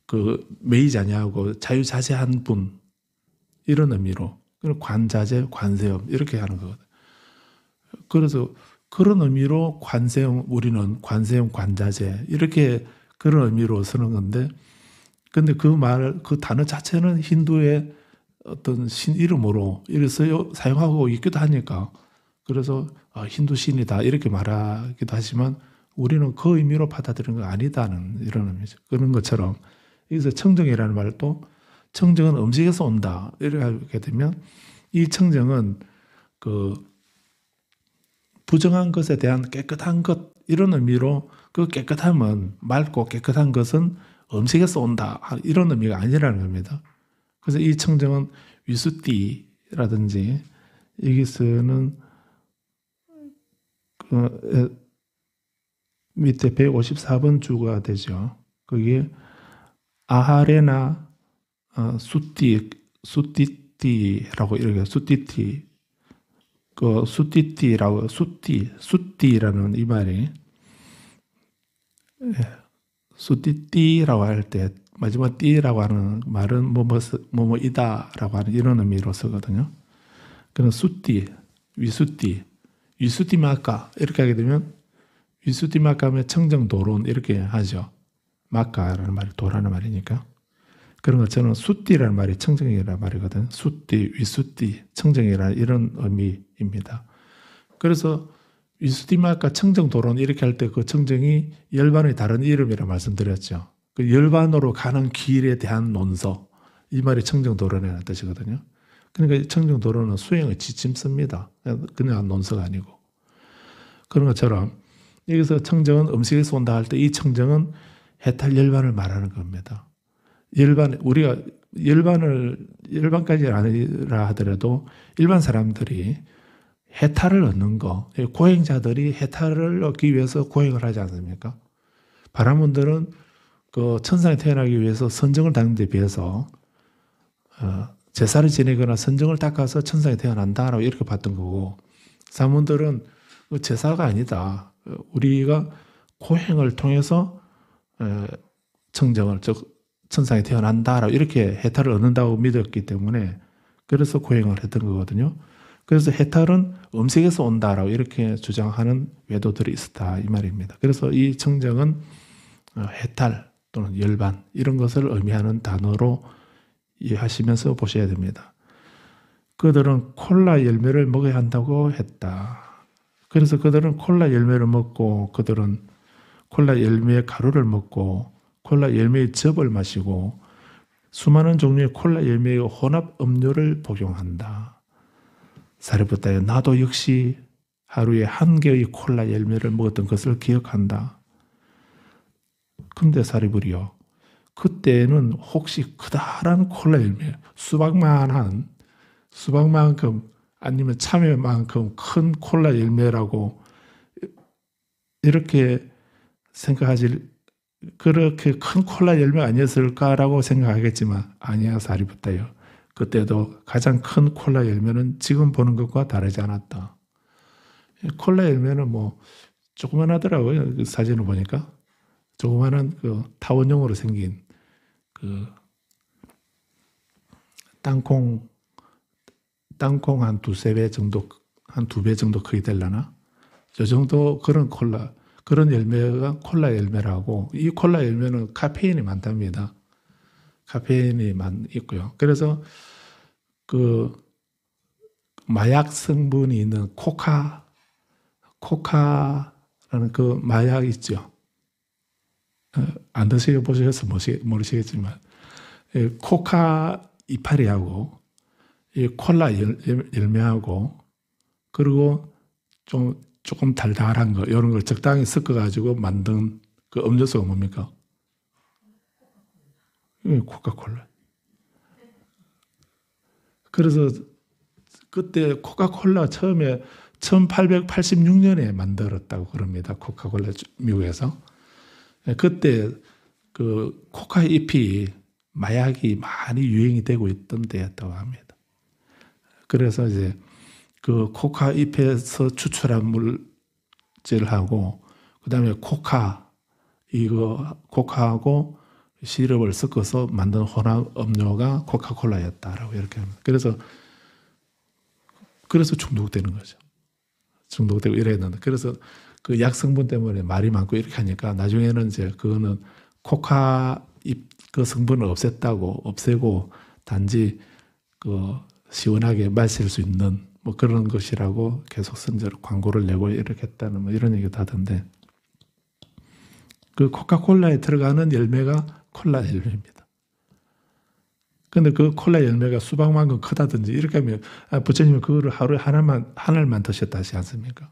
그 매이지 아니하고 자유자재한 분 이런 의미로 관자재, 관세음 이렇게 하는 거거든요. 그래서 그런 의미로 관세음 우리는 관세음 관자재 이렇게 그런 의미로 쓰는 건데, 근데 그 단어 자체는 힌두의 어떤 신 이름으로 이렇게 사용하고 있기도 하니까 그래서 힌두 신이다 이렇게 말하기도 하지만 우리는 그 의미로 받아들이는 건 아니다는 이런 의미죠. 그런 것처럼 여기서 청정이라는 말도 청정은 음식에서 온다 이렇게 하게 되면 이 청정은 그 부정한 것에 대한 깨끗한 것 이런 의미로 그 깨끗함은 맑고 깨끗한 것은 음식에서 온다 이런 의미가 아니라는 겁니다. 그래서 이 청정은 위수띠라든지 여기서는 그 밑에 154번 주가 되죠. 거기에 아하레나 수띠라고 이렇게 수띠띠 그 수띠띠라고 수띠라는 이 말이 수띠띠라고 할 때 마지막 띠라고 하는 말은 뭐뭐이다라고 하는 이런 의미로 쓰거든요. 그런 수띠, 위수띠마까 이렇게 하게 되면 위수띠마까면 청정도론 이렇게 하죠. 마까라는 말이 도라는 말이니까. 그런 것처럼 수띠라는 말이 청정이라는 말이거든. 수띠, 위수띠, 청정이라는 이런 의미입니다. 그래서 위수띠마까 청정도론 이렇게 할 때 그 청정이 열반의 다른 이름이라 말씀드렸죠. 그 열반으로 가는 길에 대한 논서, 이 말이 청정도론이라는 뜻이거든요. 그러니까 청정도론은 수행의 지침서입니다. 그냥 논서가 아니고. 그런 것처럼 여기서 청정은 음식에서 온다 할 때 이 청정은 해탈 열반을 말하는 겁니다. 우리가 열반까지 아니라 하더라도 일반 사람들이 해탈을 얻는 거, 고행자들이 해탈을 얻기 위해서 고행을 하지 않습니까? 바라문들은 그 천상에 태어나기 위해서 선정을 닦는 데 비해서 제사를 지내거나 선정을 닦아서 천상에 태어난다라고 이렇게 봤던 거고, 사문들은 제사가 아니다. 우리가 고행을 통해서 청정을, 즉 천상에 태어난다라고 이렇게 해탈을 얻는다고 믿었기 때문에 그래서 고행을 했던 거거든요. 그래서 해탈은 음식에서 온다라고 이렇게 주장하는 외도들이 있었다 이 말입니다. 그래서 이 청정은 해탈 또는 열반 이런 것을 의미하는 단어로 이해하시면서 보셔야 됩니다. 그들은 콜라 열매를 먹어야 한다고 했다. 그래서 그들은 콜라 열매를 먹고 그들은 콜라 열매의 가루를 먹고 콜라 열매의 즙을 마시고 수많은 종류의 콜라 열매의 혼합 음료를 복용한다. 사리푸타야, 나도 역시 하루에 한 개의 콜라 열매를 먹었던 것을 기억한다. 근데 사리부리요, 그때는 혹시 커다란 콜라 열매, 수박만큼 아니면 참외만큼 큰 콜라 열매라고 이렇게 생각하지, 그렇게 큰 콜라 열매 아니었을까라고 생각하겠지만 아니야, 사리부타요. 그때도 가장 큰 콜라 열매는 지금 보는 것과 다르지 않았다. 콜라 열매는 뭐 조그만하더라고요. 그 사진을 보니까 조그만한 그 타원형으로 생긴 그 땅콩 한 두세 배 정도, 한 두 배 정도 크기 되려나? 저 정도 그런 열매가 콜라 열매라고. 이 콜라 열매는 카페인이 많답니다. 카페인이 있고요. 그래서 그 마약 성분이 있는 코카라는 그 마약 있죠. 안 드셔보셔서 모르시겠지만 코카 이파리하고 이 콜라 열매하고 그리고 조금 달달한 거 이런 걸 적당히 섞어가지고 만든 그 음료수가 뭡니까? 코카콜라. 그래서 그때 코카콜라 처음에 1886년에 만들었다고 그럽니다. 코카콜라 미국에서. 그때 그 코카 잎이 마약이 많이 유행이 되고 있던 때였다고 합니다. 그래서 이제 그 코카 잎에서 추출한 물질하고 그다음에 코카하고 시럽을 섞어서 만든 혼합 음료가 코카콜라였다라고 이렇게 합니다. 그래서 중독되는 거죠. 중독되고 이랬는데, 그래서 그 약 성분 때문에 말이 많고 이렇게 하니까 나중에는 이제 그거는 코카 잎 그 성분을 없애고 단지 그 시원하게 마실 수 있는 뭐 그런 것이라고 계속 선제로 광고를 내고 이렇게 했다는 뭐 이런 얘기도 하던데, 그 코카콜라에 들어가는 열매가 콜라 열매입니다. 근데 그 콜라 열매가 수박만큼 크다든지 이렇게 하면 부처님은 그거를 하루에 하나만 드셨다 하지 않습니까?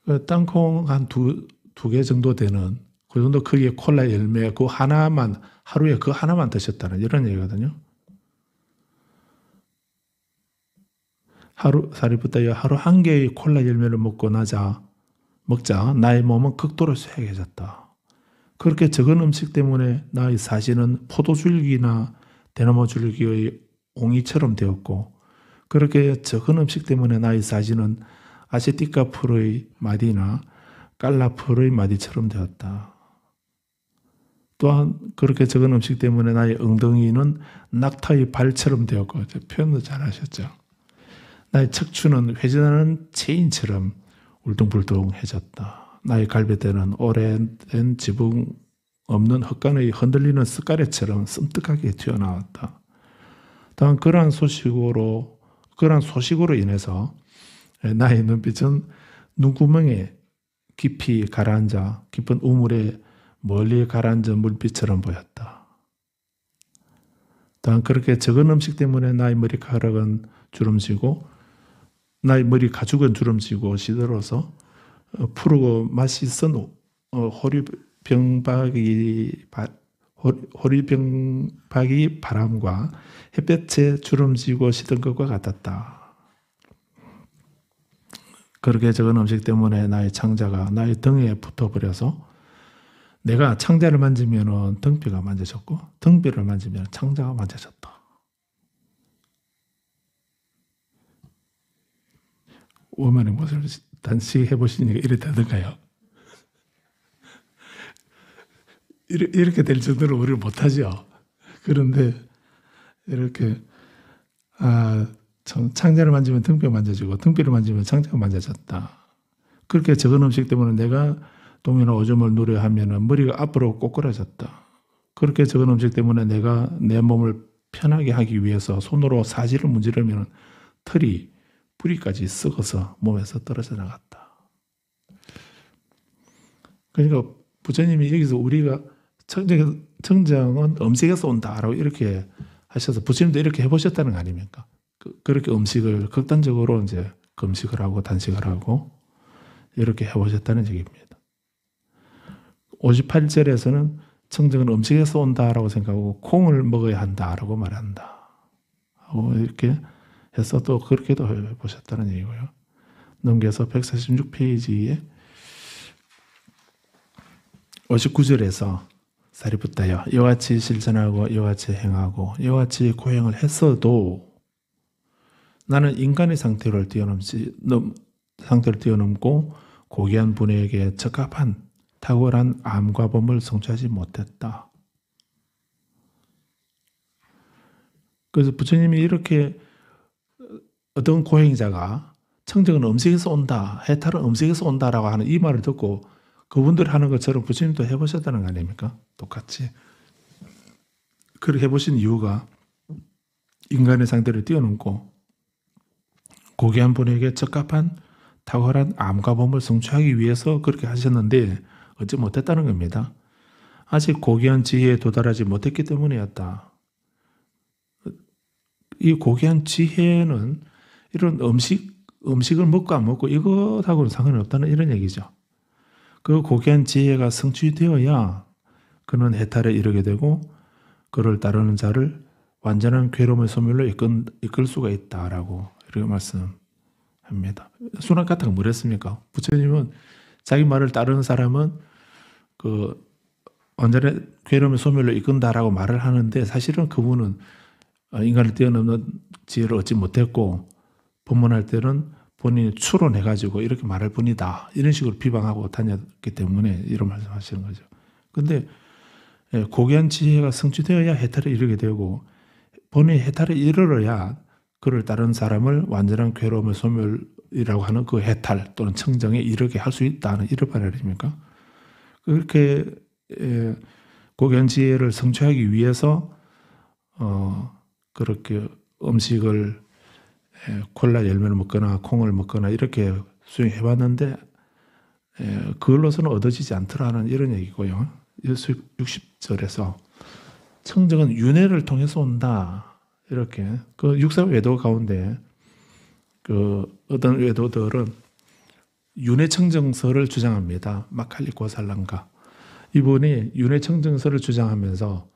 그 땅콩 한 두 개 정도 되는 그 정도 크기의 콜라 열매 하루에 그 하나만 드셨다는 이런 얘기거든요. 사리부타야, 하루 한 개의 콜라 열매를 먹자 나의 몸은 극도로 쇠약해졌다. 그렇게 적은 음식 때문에 나의 사지는 포도줄기나 대나무줄기의 옹이처럼 되었고, 그렇게 적은 음식 때문에 나의 사지는 아시티카 풀의 마디나 깔라 풀의 마디처럼 되었다. 또한 그렇게 적은 음식 때문에 나의 엉덩이는 낙타의 발처럼 되었고, 표현도 잘하셨죠. 나의 척추는 회전하는 체인처럼 울퉁불퉁해졌다. 나의 갈비뼈는 오래된 지붕 없는 흙간의 흔들리는 습가래처럼 섬뜩하게 튀어나왔다. 또한 그러한 소식으로 인해서 나의 눈빛은 눈구멍에 깊은 우물에 멀리 가라앉은 물빛처럼 보였다. 또한 그렇게 적은 음식 때문에 나의 머리카락은 주름지고 나의 머리 가죽은 주름지고 시들어서 푸르고 맛이 쓴 호리병박이 바람과 햇볕에 주름지고 시든 것과 같았다. 그렇게 적은 음식 때문에 나의 창자가 나의 등에 붙어버려서 내가 창자를 만지면 등뼈가 만져졌고 등뼈를 만지면 창자가 만져졌다. 오만의 모습을 단식 해보시니까 이렇다던가요? 이렇게 될 정도로 우리를 못하죠. 그런데 이렇게 창자를 만지면 등뼈 만져지고 등뼈를 만지면 창자가 만져졌다. 그렇게 적은 음식 때문에 내가 동이나 오줌을 누려 하면 머리가 앞으로 꼬꾸라졌다. 그렇게 적은 음식 때문에 내가 내 몸을 편하게 하기 위해서 손으로 사지를 문지르면 털이 뿌리까지 썩어서 몸에서 떨어져 나갔다. 그러니까 부처님이 여기서 우리가 청정은 음식에서 온다라고 이렇게 하셔서 부처님도 이렇게 해보셨다는 거 아닙니까? 그렇게 음식을 극단적으로 이제 금식을 하고 단식을 하고 이렇게 해보셨다는 얘기입니다. 58절에서는 청정은 음식에서 온다라고 생각하고 콩을 먹어야 한다라고 말한다. 하고 이렇게 해서 또 그렇게도 해보셨다는 얘기고요. 넘겨서 146페이지에 59절에서 사리붓다여 이와 같이 실천하고 이와 같이 행하고 이와 같이 고행을 했어도 나는 인간의 상태를 뛰어넘고 고귀한 분에게 적합한 탁월한 암과 범을 성취하지 못했다. 그래서 부처님이 이렇게 어떤 고행자가 청정은 음식에서 온다, 해탈은 음식에서 온다라고 하는 이 말을 듣고 그분들이 하는 것처럼 부처님도 해보셨다는 거 아닙니까? 똑같이. 그렇게 해보신 이유가 인간의 상태를 뛰어넘고 고귀한 분에게 적합한 탁월한 암과 범을 성취하기 위해서 그렇게 하셨는데 얻지 못했다는 겁니다. 아직 고귀한 지혜에 도달하지 못했기 때문이었다. 이 고귀한 지혜는 이런 음식을 먹고 안 먹고 이것하고는 상관이 없다는 이런 얘기죠. 그 고귀한 지혜가 성취되어야 그는 해탈에 이르게 되고 그를 따르는 자를 완전한 괴로움의 소멸로 이끌 수가 있다라고 이렇게 말씀합니다. 수락가타가 뭐랬습니까? 부처님은 자기 말을 따르는 사람은 그 완전한 괴로움의 소멸로 이끈다라고 말을 하는데 사실은 그분은 인간을 뛰어넘는 지혜를 얻지 못했고 법문할 때는 본인이 추론해가지고 이렇게 말할 뿐이다. 이런 식으로 비방하고 다녔기 때문에 이런 말씀하시는 거죠. 근데 고귀한 지혜가 성취되어야 해탈에 이르게 되고 본인이 해탈에 이르러야 그를 따른 사람을 완전한 괴로움의 소멸이라고 하는 그 해탈 또는 청정에 이르게 할 수 있다는 이런 말 아닙니까? 그렇게 고귀한 지혜를 성취하기 위해서 그렇게 음식을 콜라 열매를 먹거나 콩을 먹거나 이렇게 수행해봤는데 그걸로서는 얻어지지 않더라는 이런 얘기고요. 60절에서 청정은 윤회를 통해서 온다. 이렇게 그 육삼 외도 가운데 그 어떤 외도들은 윤회 청정설을 주장합니다. 마칼리 고살람가 이분이 윤회 청정설을 주장하면서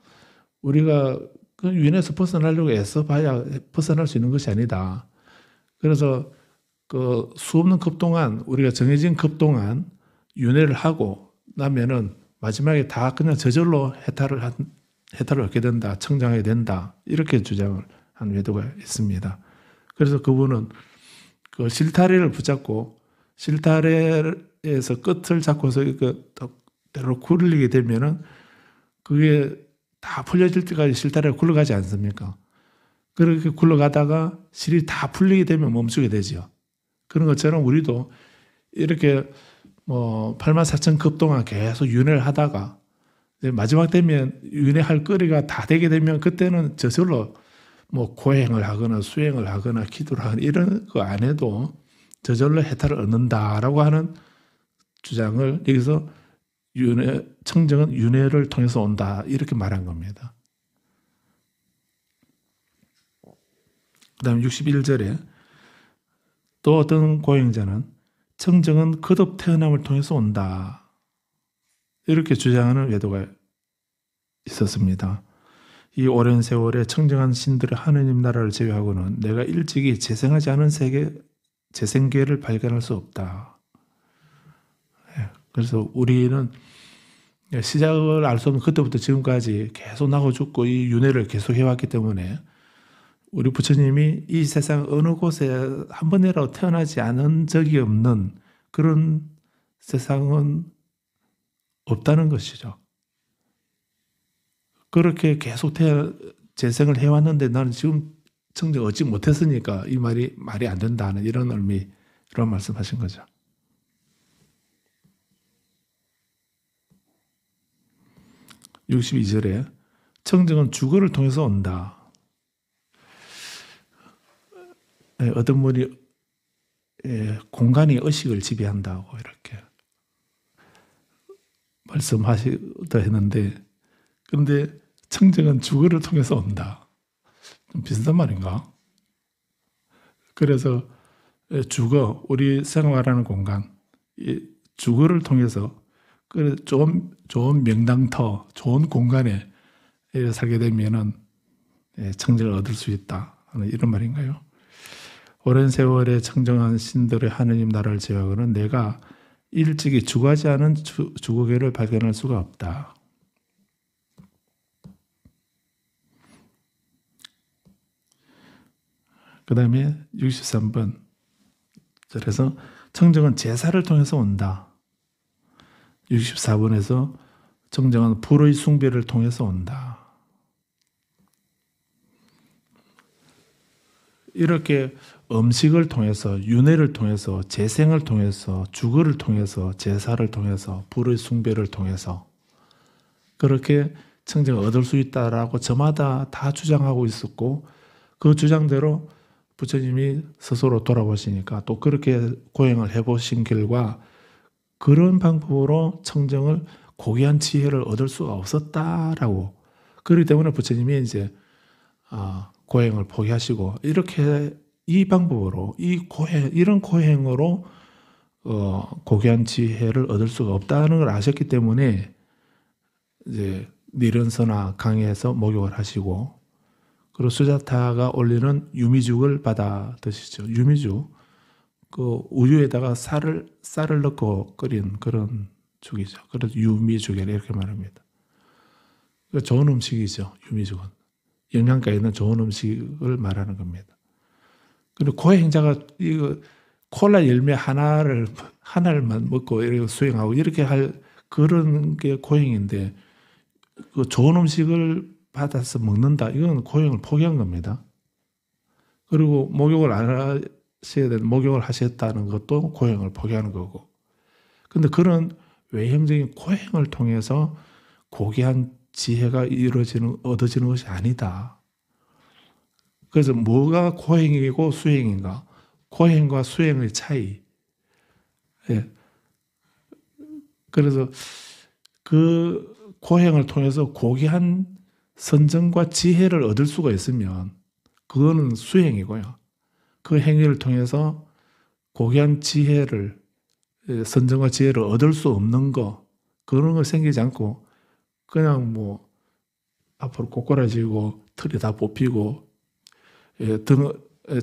우리가 그 윤회에서 벗어나려고 애써봐야 벗어날 수 있는 것이 아니다. 그래서 그 수없는 급 동안 우리가 정해진 급 동안 윤회를 하고 나면은 마지막에 다 그냥 저절로 해탈을 얻게 된다, 청정하게 된다 이렇게 주장을 한 외도가 있습니다. 그래서 그분은 그 실타래를 붙잡고 실타래에서 끝을 잡고서 대로 굴리게 되면은 그게 다 풀려질 때까지 실타래가 굴러가지 않습니까? 그렇게 굴러가다가 실이 다 풀리게 되면 멈추게 되죠. 그런 것처럼 우리도 이렇게 84,000급 동안 계속 윤회를 하다가 마지막 되면 윤회할 거리가 다 되게 되면 그때는 저절로 고행을 하거나 수행을 하거나 기도를 하거나 이런 거 안 해도 저절로 해탈을 얻는다라고 하는 주장을 여기서 청정은 윤회를 통해서 온다 이렇게 말한 겁니다. 그 다음 61절에 또 어떤 고행자는 청정은 거듭 태어남을 통해서 온다. 이렇게 주장하는 외도가 있었습니다. 이 오랜 세월에 청정한 신들의 하느님 나라를 제외하고는 내가 일찍이 재생하지 않은 재생계를 발견할 수 없다. 그래서 우리는 시작을 알 수 없는 그때부터 지금까지 계속 나고 죽고 이 윤회를 계속 해왔기 때문에 우리 부처님이 이 세상 어느 곳에 한 번이라도 태어나지 않은 적이 없는 그런 세상은 없다는 것이죠. 그렇게 계속 재생을 해왔는데 나는 지금 청정 얻지 못했으니까 이 말이 안 된다는 이런 이런 말씀하신 거죠. (62절에) 청정은 주거를 통해서 온다. 어떤 분이 공간이 의식을 지배한다고 이렇게 말씀하시다 했는데 그런데 청정은 주거를 통해서 온다. 좀 비슷한 말인가? 그래서 주거, 우리 생활하는 공간, 이 주거를 통해서 그 좋은 명당터, 좋은 공간에 살게 되면은 청정을 얻을 수 있다 하는 이런 말인가요? 오랜 세월에 청정한 신들의 하느님 나라를 제외하고는 내가 일찍이 죽어가지 않은 주거계를 발견할 수가 없다. 그 다음에 63번 그래서 청정은 제사를 통해서 온다. 64번에서 청정은 불의 숭배를 통해서 온다. 이렇게 음식을 통해서, 윤회를 통해서, 재생을 통해서, 주거를 통해서, 제사를 통해서, 불의 숭배를 통해서 그렇게 청정을 얻을 수 있다라고 저마다 다 주장하고 있었고 그 주장대로 부처님이 스스로 돌아보시니까 또 그렇게 고행을 해보신 결과 그런 방법으로 청정을 고귀한 지혜를 얻을 수가 없었다라고. 그렇기 때문에 부처님이 이제 고행을 포기하시고 이렇게 이 방법으로 이런 고행으로 고귀한 지혜를 얻을 수가 없다는 걸 아셨기 때문에 이제 니른서나 강에서 목욕을 하시고 그리고 수자타가 올리는 유미죽을 받아 드시죠. 유미죽 그 우유에다가 쌀을 넣고 끓인 그런 죽이죠. 그래서 유미죽이라 이렇게 말합니다. 좋은 음식이죠. 유미죽은 영양가 있는 좋은 음식을 말하는 겁니다. 그리고 고행자가 이거 콜라 열매 하나를만 먹고 이렇게 수행하고 이렇게 할 그런 게 고행인데 그 좋은 음식을 받아서 먹는다. 이건 고행을 포기한 겁니다. 그리고 목욕을 안 하셔야 되는 목욕을 하셨다는 것도 고행을 포기하는 거고. 근데 그런 외형적인 고행을 통해서 고귀한 지혜가 얻어지는 것이 아니다. 그래서 뭐가 고행이고 수행인가? 고행과 수행의 차이. 예. 그래서 그 고행을 통해서 고귀한 선정과 지혜를 얻을 수가 있으면 그거는 수행이고요. 그 행위를 통해서 고귀한 지혜를 선정과 지혜를 얻을 수 없는 거 그런 거 생기지 않고 그냥 뭐 앞으로 꼬꾸라지고 털이 다 뽑히고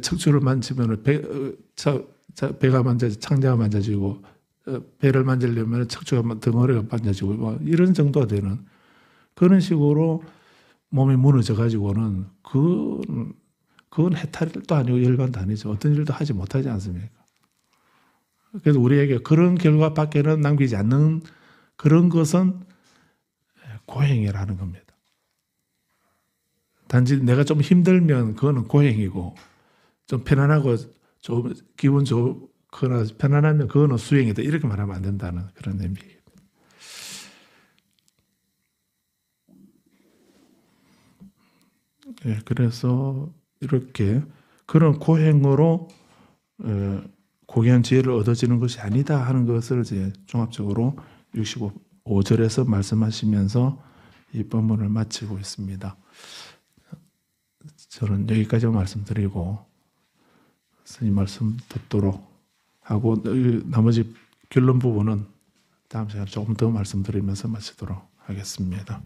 척추를 만지면 배가 만져지고 창자가 만져지고 배를 만지려면 척추가 덩어리가 만져지고 뭐 이런 정도가 되는 그런 식으로 몸이 무너져 가지고는 그건 해탈도 아니고 열반도 아니죠. 어떤 일도 하지 못하지 않습니까? 그래서 우리에게 그런 결과밖에는 남기지 않는 그런 것은 고행이라는 겁니다. 단지 내가 좀 힘들면 그거는 고행이고 좀 편안하고 좀 기분 좋거나 편안하면 그거는 수행이다. 이렇게 말하면 안 된다는 그런 의미입니다. 네, 그래서 이렇게 그런 고행으로 고귀한 지혜를 얻어지는 것이 아니다 하는 것을 이제 종합적으로 65절에서 말씀하시면서 이 본문을 마치고 있습니다. 저는 여기까지만 말씀드리고 스님 말씀 듣도록 하고 나머지 결론 부분은 다음 시간에 조금 더 말씀드리면서 마치도록 하겠습니다.